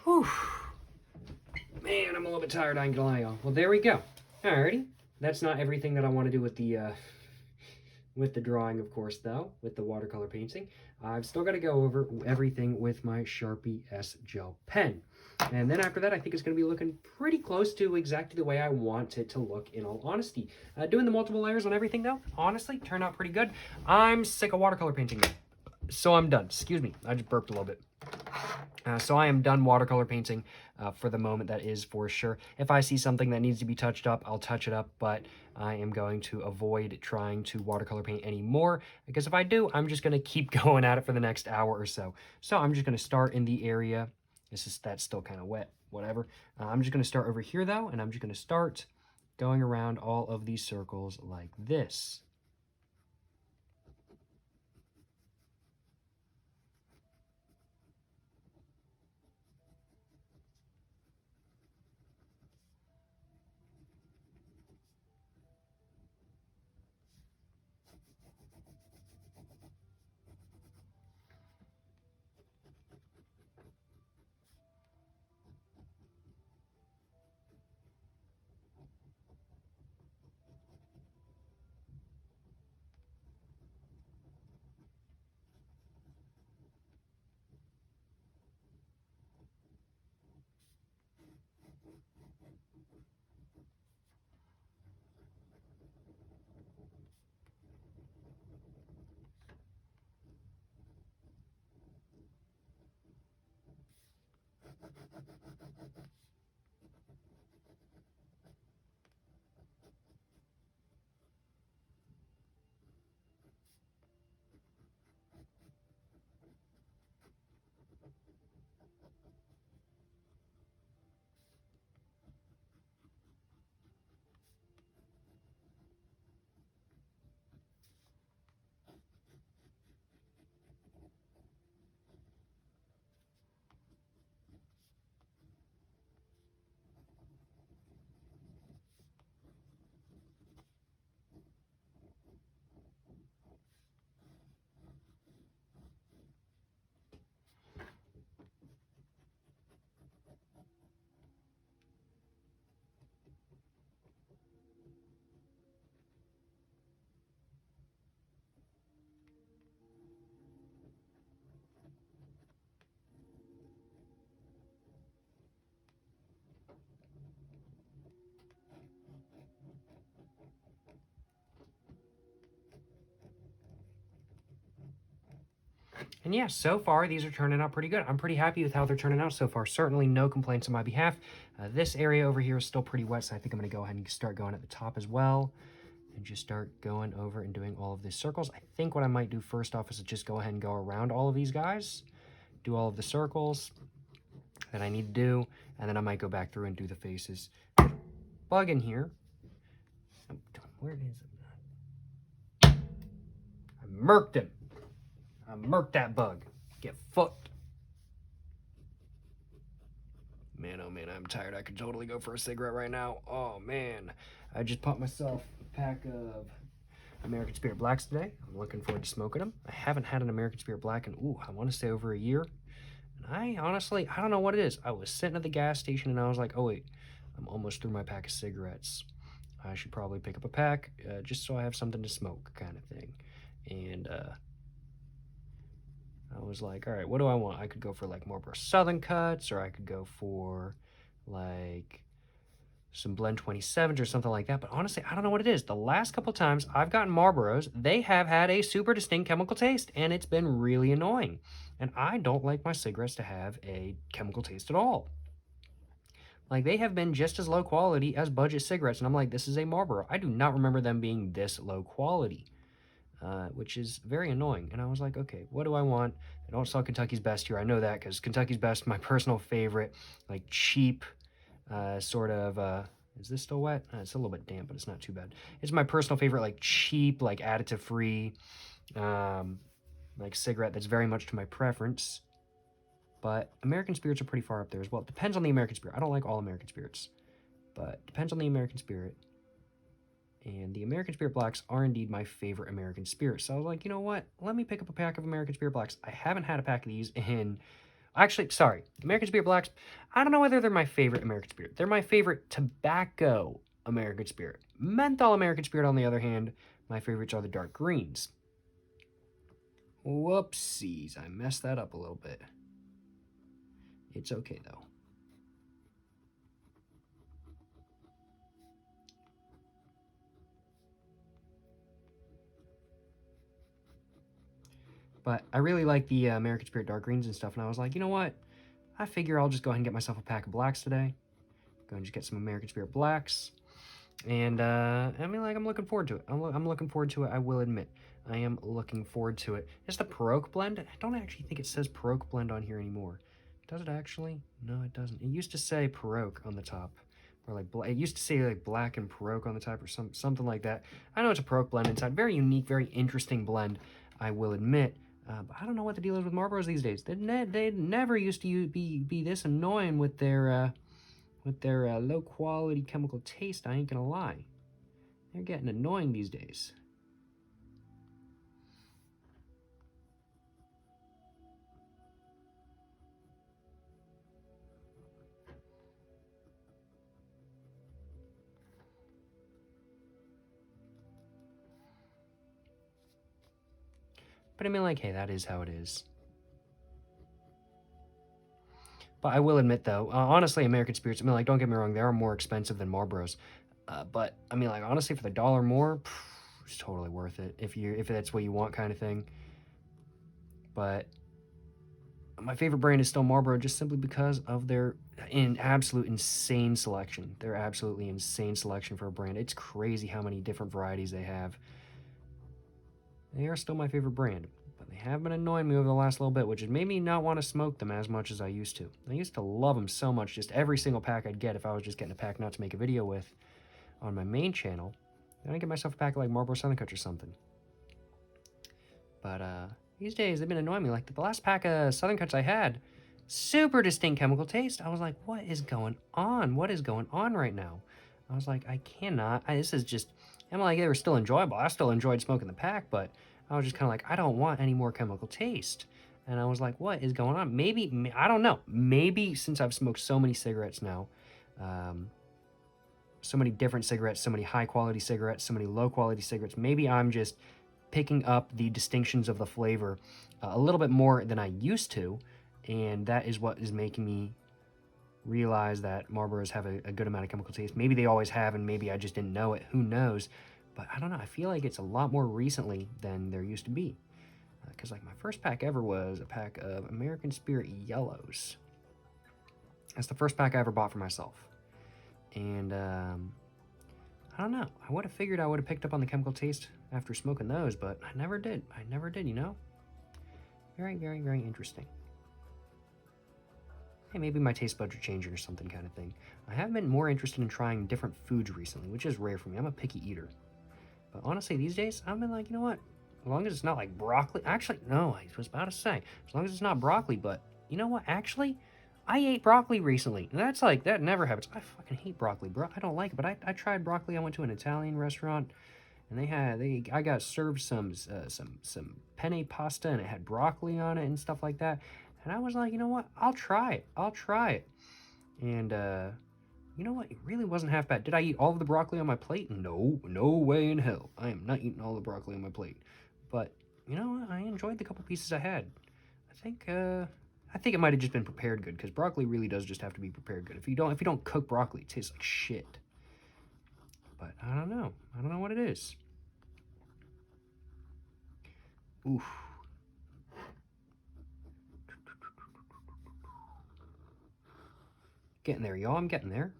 Whew. Man, I'm a little bit tired, I ain't gonna lie, y'all. Well, there we go. Alrighty, that's not everything that I want to do with the drawing, of course, though, with the watercolor painting. I've still got to go over everything with my Sharpie S Gel pen. And then after that, I think it's going to be looking pretty close to exactly the way I want it to look, in all honesty. Doing the multiple layers on everything, though, honestly, turned out pretty good. I'm sick of watercolor painting now. so I'm done. Excuse me, I just burped a little bit. So I am done watercolor painting for the moment, that is for sure. If I see something that needs to be touched up, I'll touch it up, but I am going to avoid trying to watercolor paint anymore, because if I do, I'm just going to keep going at it for the next hour or so. So I'm just going to start in the area. That's still kind of wet, whatever. I'm just going to start over here, though, and I'm just going to start going around all of these circles like this. And yeah, so far, these are turning out pretty good. I'm pretty happy with how they're turning out so far. Certainly no complaints on my behalf. This area over here is still pretty wet, so I think I'm going to go ahead and start going at the top as well. And just start going over and doing all of these circles. I think what I might do first off is just go ahead and go around all of these guys. Do all of the circles that I need to do. And then I might go back through and do the faces. Bug in here. Where is it? I murked him. I murked that bug. Get fucked. Man, oh man, I'm tired. I could totally go for a cigarette right now. Oh man. I just popped myself a pack of American Spirit Blacks today. I'm looking forward to smoking them. I haven't had an American Spirit Black in, I want to say over a year. And I honestly, I don't know what it is. I was sitting at the gas station and I was like, oh wait, I'm almost through my pack of cigarettes. I should probably pick up a pack just so I have something to smoke, kind of thing. And I was like, all right, what do I want? I could go for like Marlboro Southern Cuts, or I could go for like some Blend 27s or something like that. But honestly, I don't know what it is. The last couple times I've gotten Marlboros, they have had a super distinct chemical taste, and it's been really annoying. And I don't like my cigarettes to have a chemical taste at all. Like, they have been just as low quality as budget cigarettes, and I'm like, this is a Marlboro. I do not remember them being this low quality, which is very annoying. And I was like, okay, what do I want? I don't sell Kentucky's Best here. I know that because Kentucky's Best, my personal favorite, like cheap, sort of, is this still wet? It's a little bit damp, but it's not too bad. It's my personal favorite, like cheap, like additive-free, like cigarette that's very much to my preference. But American Spirits are pretty far up there as well. It depends on the American Spirit. I don't like all American Spirits, but depends on the American Spirit. And the American Spirit Blacks are indeed my favorite American Spirit. So I was like, you know what? Let me pick up a pack of American Spirit Blacks. I haven't had a pack of these in... Actually, sorry. American Spirit Blacks, I don't know whether they're my favorite American Spirit. They're my favorite tobacco American Spirit. Menthol American Spirit, on the other hand, my favorites are the dark greens. Whoopsies. I messed that up a little bit. It's okay, though. But I really like the American Spirit dark greens and stuff, and I was like, you know what? I figure I'll just go ahead and get myself a pack of blacks today. Go and just get some American Spirit blacks. And, I mean, like, I'm looking forward to it. I'm looking forward to it, I will admit. I am looking forward to it. It's the Paroque blend. I don't actually think it says Paroque blend on here anymore. Does it actually? No, it doesn't. It used to say Paroque on the top. Or, like, it used to say, like, black and Paroque on the top or something like that. I know it's a Paroque blend inside. Very unique, very interesting blend, I will admit. But I don't know what the deal is with Marlboros these days. They never used to be this annoying with their low-quality chemical taste, I ain't gonna lie. They're getting annoying these days. But I mean, like, hey, that is how it is. But I will admit, though, honestly, American Spirits, I mean, like, don't get me wrong, they are more expensive than Marlboros. But, I mean, like, honestly, for the $1 more, it's totally worth it if that's what you want kind of thing. But my favorite brand is still Marlboro, just simply because of their absolute insane selection. They're absolutely insane selection for a brand. It's crazy how many different varieties they have. They are still my favorite brand, but they have been annoying me over the last little bit, which has made me not want to smoke them as much as I used to. I used to love them so much, just every single pack I'd get if I was just getting a pack not to make a video with on my main channel. Then I'd get myself a pack of like Marlboro Southern Cuts or something. But these days, they've been annoying me. Like the last pack of Southern Cuts I had, super distinct chemical taste. I was like, what is going on? What is going on right now? I was like, I cannot. This is just, I'm like, they were still enjoyable. I still enjoyed smoking the pack, but I was just kind of like, I don't want any more chemical taste. And I was like, what is going on? Maybe, I don't know. Maybe since I've smoked so many cigarettes now, so many different cigarettes, so many high quality cigarettes, so many low quality cigarettes, maybe I'm just picking up the distinctions of the flavor a little bit more than I used to, and that is what is making me realize that Marlboros have a good amount of chemical taste. Maybe they always have, and maybe I just didn't know it. Who knows? But I don't know. I feel like it's a lot more recently than there used to be. Because like my first pack ever was a pack of American Spirit Yellows. That's the first pack I ever bought for myself. And I don't know. I would have figured I would have picked up on the chemical taste after smoking those, but I never did. I never did, you know? Very, very, very interesting. Hey, maybe my taste buds are changing or something kind of thing. I have been more interested in trying different foods recently, which is rare for me. I'm a picky eater. But honestly, these days, I've been like, you know what? As long as it's not like broccoli. Actually, no, I was about to say. As long as it's not broccoli, but you know what? Actually, I ate broccoli recently. And that's like, that never happens. I fucking hate broccoli, bro. I don't like it, but I tried broccoli. I went to an Italian restaurant, and I got served some penne pasta, and it had broccoli on it and stuff like that. And I was like, you know what? I'll try it. I'll try it. And, you know what? It really wasn't half bad. Did I eat all of the broccoli on my plate? No, no way in hell. I am not eating all the broccoli on my plate. But, you know what? I enjoyed the couple pieces I had. I think it might have just been prepared good, because broccoli really does just have to be prepared good. If you don't cook broccoli, it tastes like shit. But I don't know. I don't know what it is. Oof. Getting there, y'all. I'm getting there.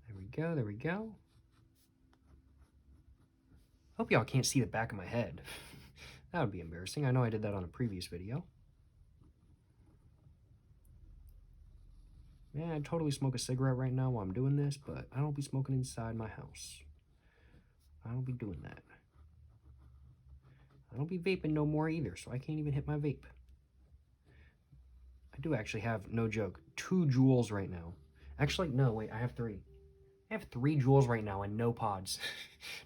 There we go. There we go. Hope y'all can't see the back of my head. That would be embarrassing. I know I did that on a previous video. Man, I'd totally smoke a cigarette right now while I'm doing this, but I don't be smoking inside my house. I don't be doing that. I don't be vaping no more either, so I can't even hit my vape. I do actually have, no joke, 2 Juuls right now. Actually, no, wait, I have 3. I have 3 Juuls right now and no pods.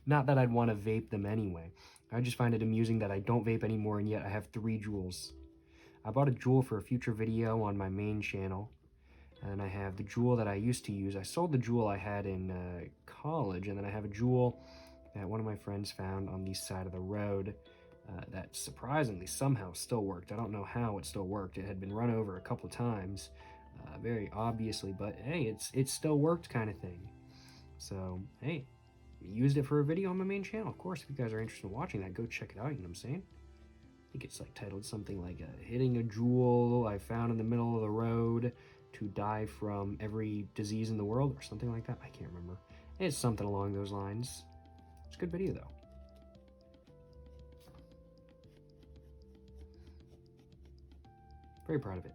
Not that I'd want to vape them anyway. I just find it amusing that I don't vape anymore, and yet I have 3 Juuls. I bought a Juul for a future video on my main channel, and I have the Juul that I used to use. I sold the Juul I had in college, and then I have a Juul that one of my friends found on the side of the road that surprisingly somehow still worked. I don't know how it still worked. It had been run over a couple of times, very obviously, but hey, it still worked kind of thing. So, hey, used it for a video on my main channel. Of course, if you guys are interested in watching that, go check it out, you know what I'm saying? I think it's like titled something like hitting a jewel I found in the middle of the road to die from every disease in the world, or something like that. I can't remember. It's something along those lines. It's a good video though. Very proud of it.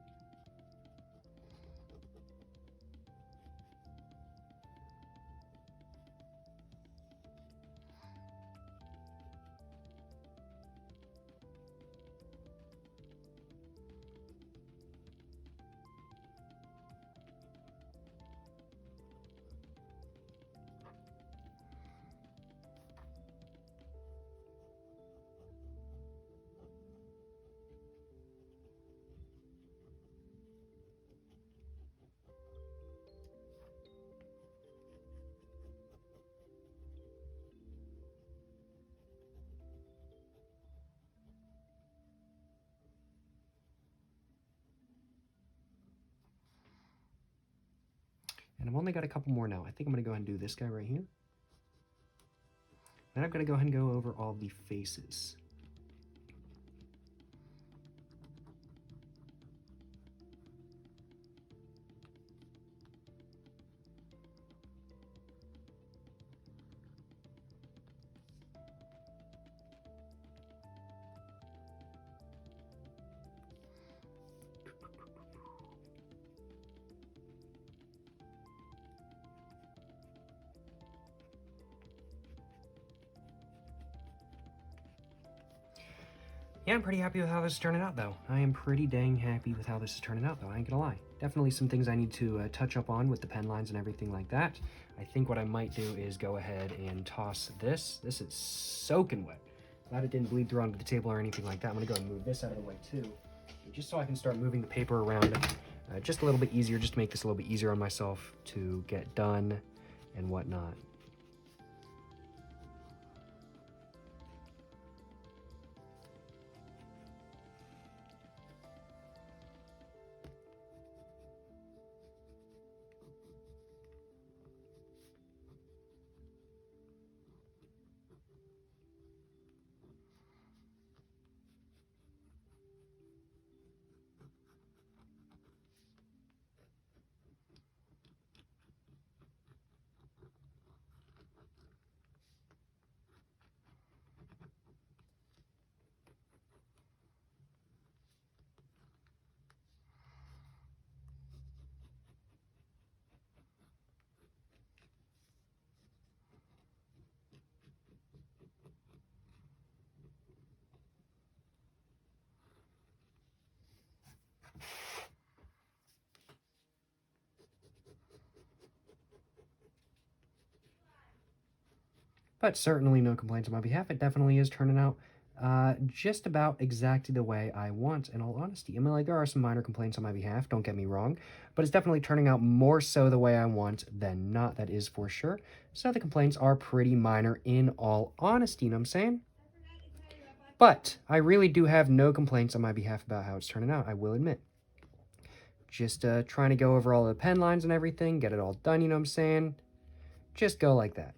And I've only got a couple more now. I think I'm going to go ahead and do this guy right here. Then I'm going to go ahead and go over all the faces. Yeah, I'm pretty happy with how this is turning out, though. I am pretty dang happy with how this is turning out, though. I ain't gonna lie. Definitely some things I need to touch up on with the pen lines and everything like that. I think what I might do is go ahead and toss this. This is soaking wet. Glad it didn't bleed through onto the table or anything like that. I'm gonna go and move this out of the way, too. Just so I can start moving the paper around just a little bit easier, just to make this a little bit easier on myself to get done and whatnot. But certainly no complaints on my behalf. It definitely is turning out just about exactly the way I want, in all honesty. I mean, like, there are some minor complaints on my behalf, don't get me wrong, but it's definitely turning out more so the way I want than not, that is for sure. So the complaints are pretty minor, in all honesty, you know what I'm saying? But I really do have no complaints on my behalf about how it's turning out, I will admit. Just trying to go over all the pen lines and everything, get it all done, you know what I'm saying? Just go like that.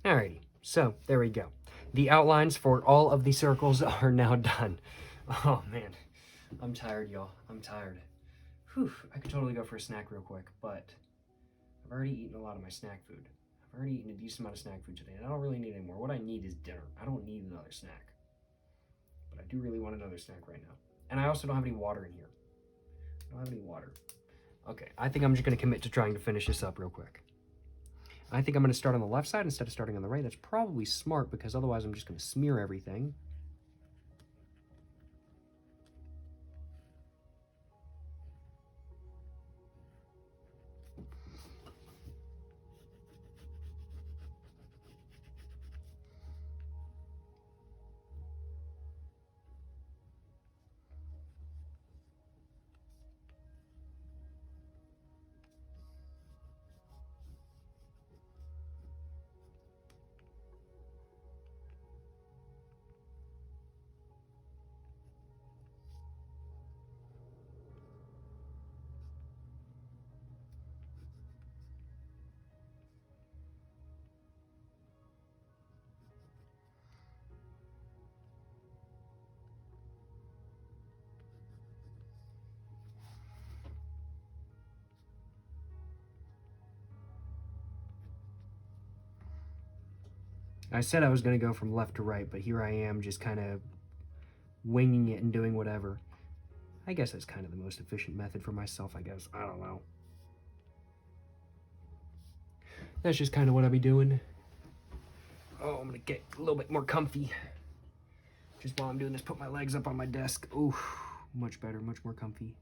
Alrighty, so there we go. The outlines for all of the circles are now done. Oh man, I'm tired, y'all. I'm tired. Whew, I could totally go for a snack real quick, but I've already eaten a lot of my snack food. I've already eaten a decent amount of snack food today, and I don't really need any more. What I need is dinner. I don't need another snack. But I do really want another snack right now. And I also don't have any water in here. I don't have any water. Okay, I think I'm just going to commit to trying to finish this up real quick. I think I'm going to start on the left side instead of starting on the right. That's probably smart because otherwise I'm just going to smear everything. I said I was going to go from left to right, but here I am just kind of winging it and doing whatever. I guess that's kind of the most efficient method for myself, I guess. I don't know. That's just kind of what I'll be doing. Oh, I'm going to get a little bit more comfy. Just while I'm doing this, put my legs up on my desk. Ooh, much better, much more comfy.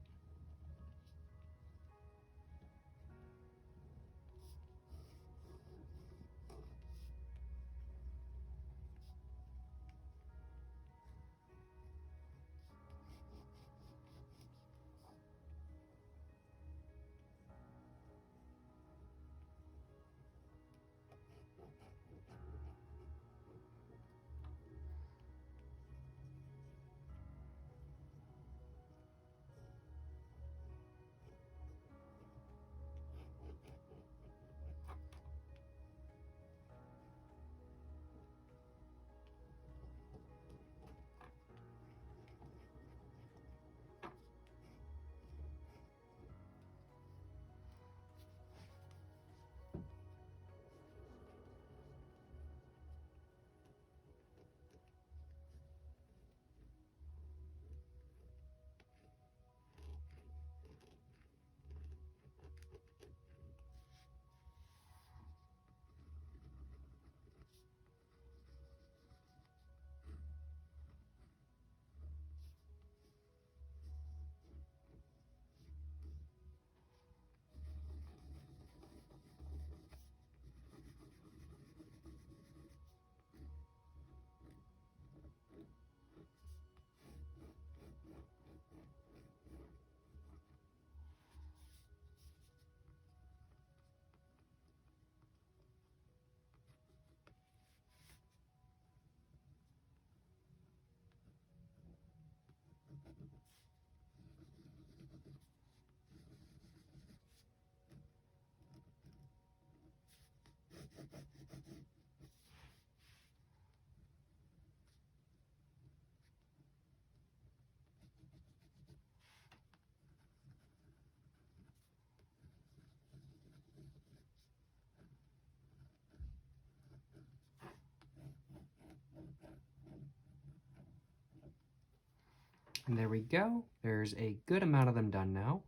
And there we go. There's a good amount of them done now.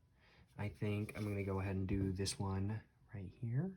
I think I'm going to go ahead and do this one right here.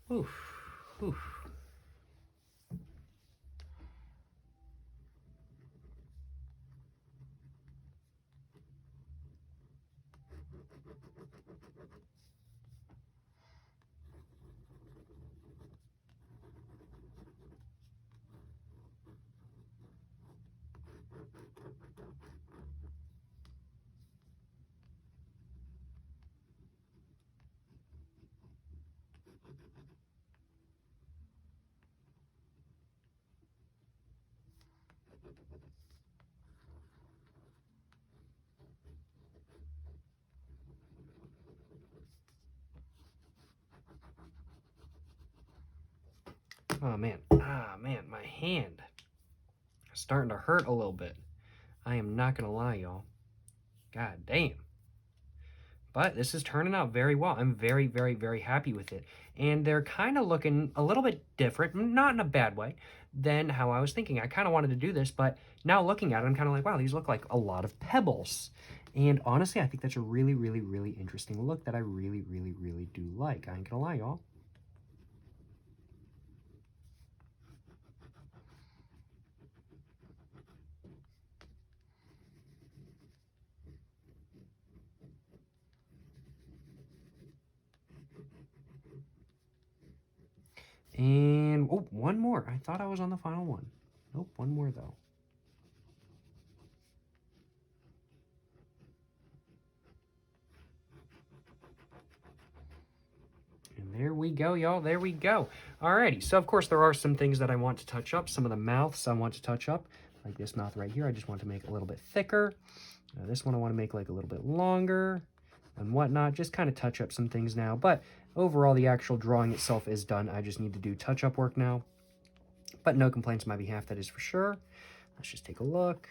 Oof, oof. Oh man, my hand is starting to hurt a little bit. I am not gonna lie, y'all. God damn. But this is turning out very well. I'm very, very, very happy with it. And they're kind of looking a little bit different, not in a bad way, than how I was thinking. I kind of wanted to do this, but now looking at it, I'm kind of like, wow, these look like a lot of pebbles. And honestly, I think that's a really, really, really interesting look that I really, really, really do like. I ain't gonna lie, y'all. And, oh, one more. I thought I was on the final one. Nope, one more though. And there we go, y'all. There we go. Alrighty, so of course there are some things that I want to touch up. Some of the mouths I want to touch up. Like this mouth right here, I just want to make a little bit thicker. This one I want to make like a little bit longer and whatnot. Just kind of touch up some things now. But overall, the actual drawing itself is done. I just need to do touch-up work now. But no complaints on my behalf, that is for sure. Let's just take a look.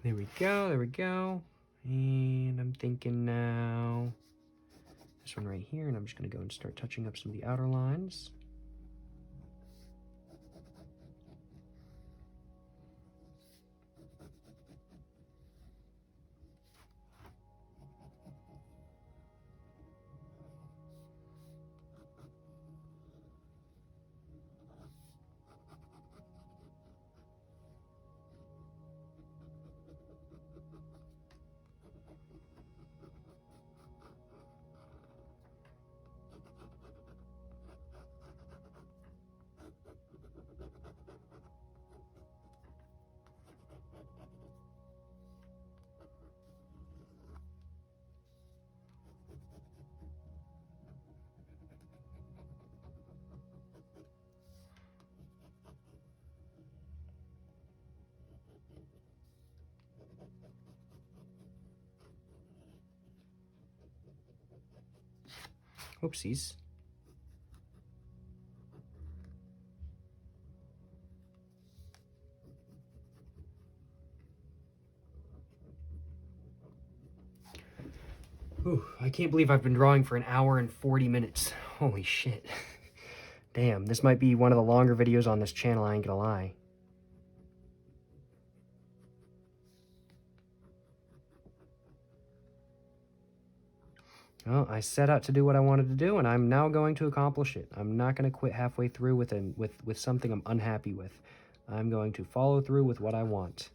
There we go, there we go. And I'm thinking now, this one right here, and I'm just gonna go and start touching up some of the outer lines. Oopsies. Ooh, I can't believe I've been drawing for an hour and 40 minutes. Holy shit. Damn, this might be one of the longer videos on this channel, I ain't gonna lie. Well, I set out to do what I wanted to do, and I'm now going to accomplish it. I'm not going to quit halfway through with something I'm unhappy with. I'm going to follow through with what I want.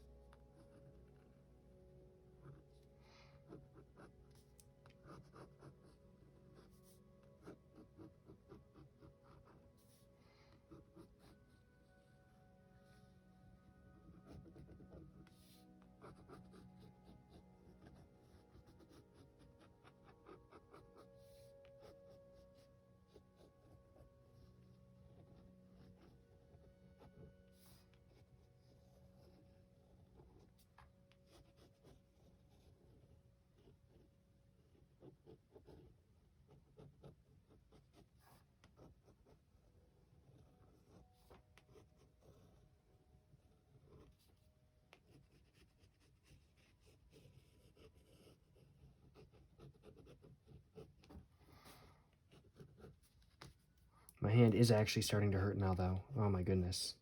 My hand is actually starting to hurt now, though. Oh my goodness.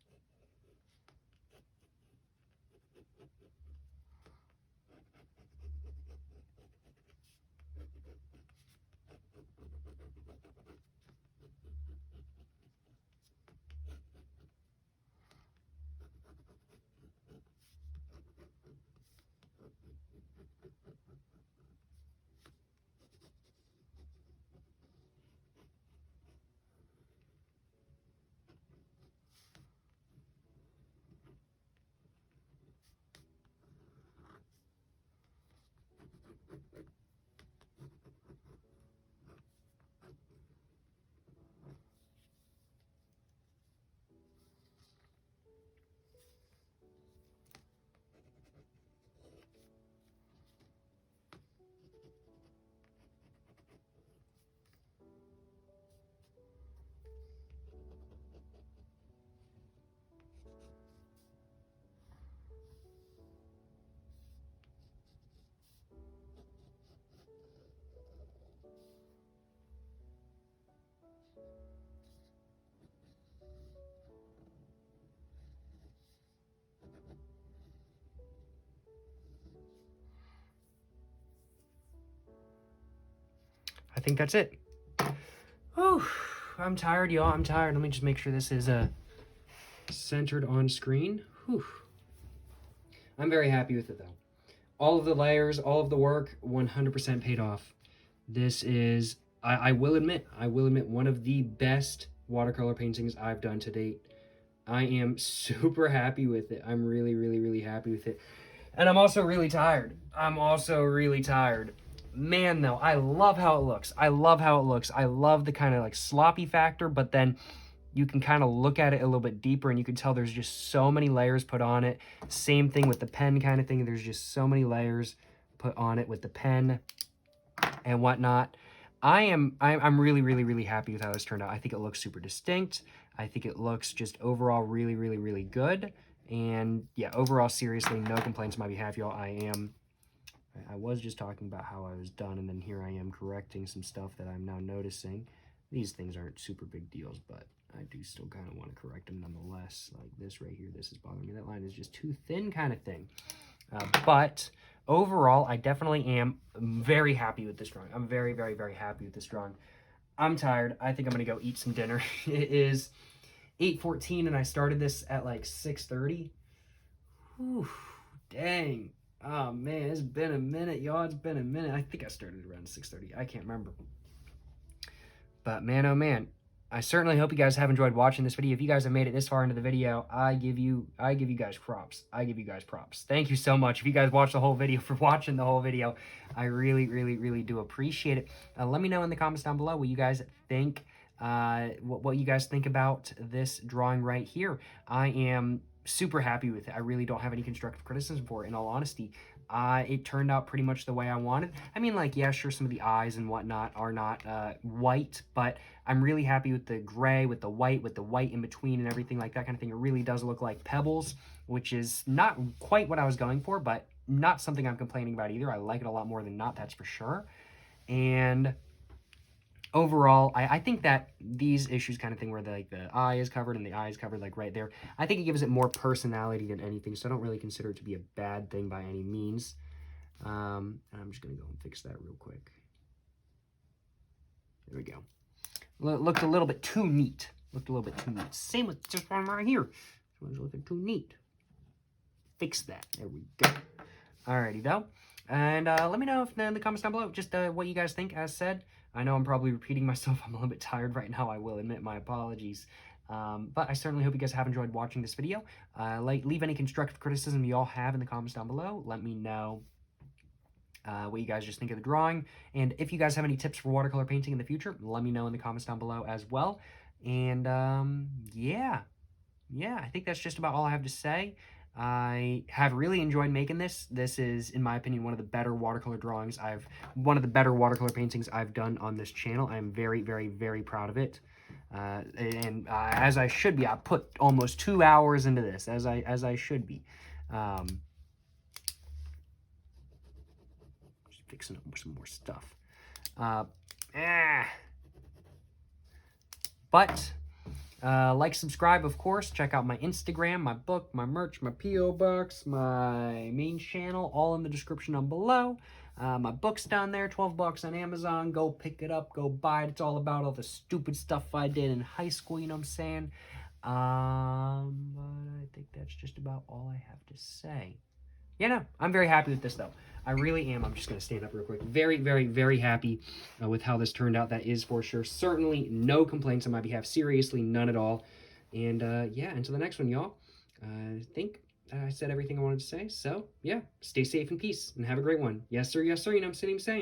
I think that's it. Whew, I'm tired, y'all. I'm tired. Let me just make sure this is centered on screen. Whew. I'm very happy with it, though. All of the layers, all of the work, 100% paid off. This is, I will admit, one of the best watercolor paintings I've done to date. I am super happy with it. I'm really, really, really happy with it. And I'm also really tired. Man, though, I love how it looks. I love the kind of like sloppy factor, but then you can kind of look at it a little bit deeper and you can tell there's just so many layers put on it. Same thing with the pen kind of thing. There's just so many layers put on it with the pen and whatnot. I'm really, really, really happy with how this turned out. I think it looks super distinct. I think it looks just overall really, really, really good. And yeah, overall, seriously, no complaints on my behalf, y'all. I was just talking about how I was done, and then here I am correcting some stuff that I'm now noticing. These things aren't super big deals, but I do still kind of want to correct them nonetheless. Like this right here, this is bothering me. That line is just too thin kind of thing. But overall, I definitely am very happy with this drawing. I'm very, very, very happy with this drawing. I'm tired. I think I'm going to go eat some dinner. It is 8:14, and I started this at like 6:30. Whew, dang. Oh, man, it's been a minute, y'all. It's been a minute. I think I started around 6:30. I can't remember. But man, oh man, I certainly hope you guys have enjoyed watching this video. If you guys have made it this far into the video, I give you guys props. I give you guys props. Thank you so much. If you guys watched the whole video, for watching the whole video, I really, really, really do appreciate it. Let me know in the comments down below what you guys think, what you guys think about this drawing right here. I am super happy with it. I really don't have any constructive criticism for it, in all honesty. It turned out pretty much the way I wanted. I mean, like, yeah, sure, some of the eyes and whatnot are not white, but I'm really happy with the gray, with the white in between and everything like that kind of thing. It really does look like pebbles, which is not quite what I was going for, but not something I'm complaining about either. I like it a lot more than not, that's for sure. And overall, I think that these issues kind of thing where the eye is covered and the eye is covered like right there, I think it gives it more personality than anything, so I don't really consider it to be a bad thing by any means. And I'm just going to go and fix that real quick. There we go. Looked a little bit too neat. Same with this one right here. This one's looking too neat. Fix that. There we go. Alrighty, though. And let me know in the comments down below just what you guys think, as said. I know I'm probably repeating myself. I'm a little bit tired right now. I will admit, my apologies. But I certainly hope you guys have enjoyed watching this video. Leave any constructive criticism you all have in the comments down below. Let me know what you guys just think of the drawing. And if you guys have any tips for watercolor painting in the future, let me know in the comments down below as well. And yeah, I think that's just about all I have to say. I have really enjoyed making this. This is, in my opinion, one of the better watercolor paintings I've done on this channel. I'm very, very, very proud of it. And as I should be. I put almost 2 hours into this, as I should be. Just fixing up some more stuff. But like, subscribe, of course. Check out my Instagram, my book, my merch, my P.O. Box, my main channel, all in the description down below. My book's down there, 12 bucks on Amazon. Go pick it up, go buy it. It's all about all the stupid stuff I did in high school, you know what I'm saying? But I think that's just about all I have to say. Yeah, no, I'm very happy with this, though. I really am. I'm just going to stand up real quick. Very, very, very happy with how this turned out. That is for sure. Certainly no complaints on my behalf. Seriously, none at all. And yeah, until the next one, y'all. I think I said everything I wanted to say. So, yeah, stay safe and peace and have a great one. Yes, sir. Yes, sir. You know what I'm saying?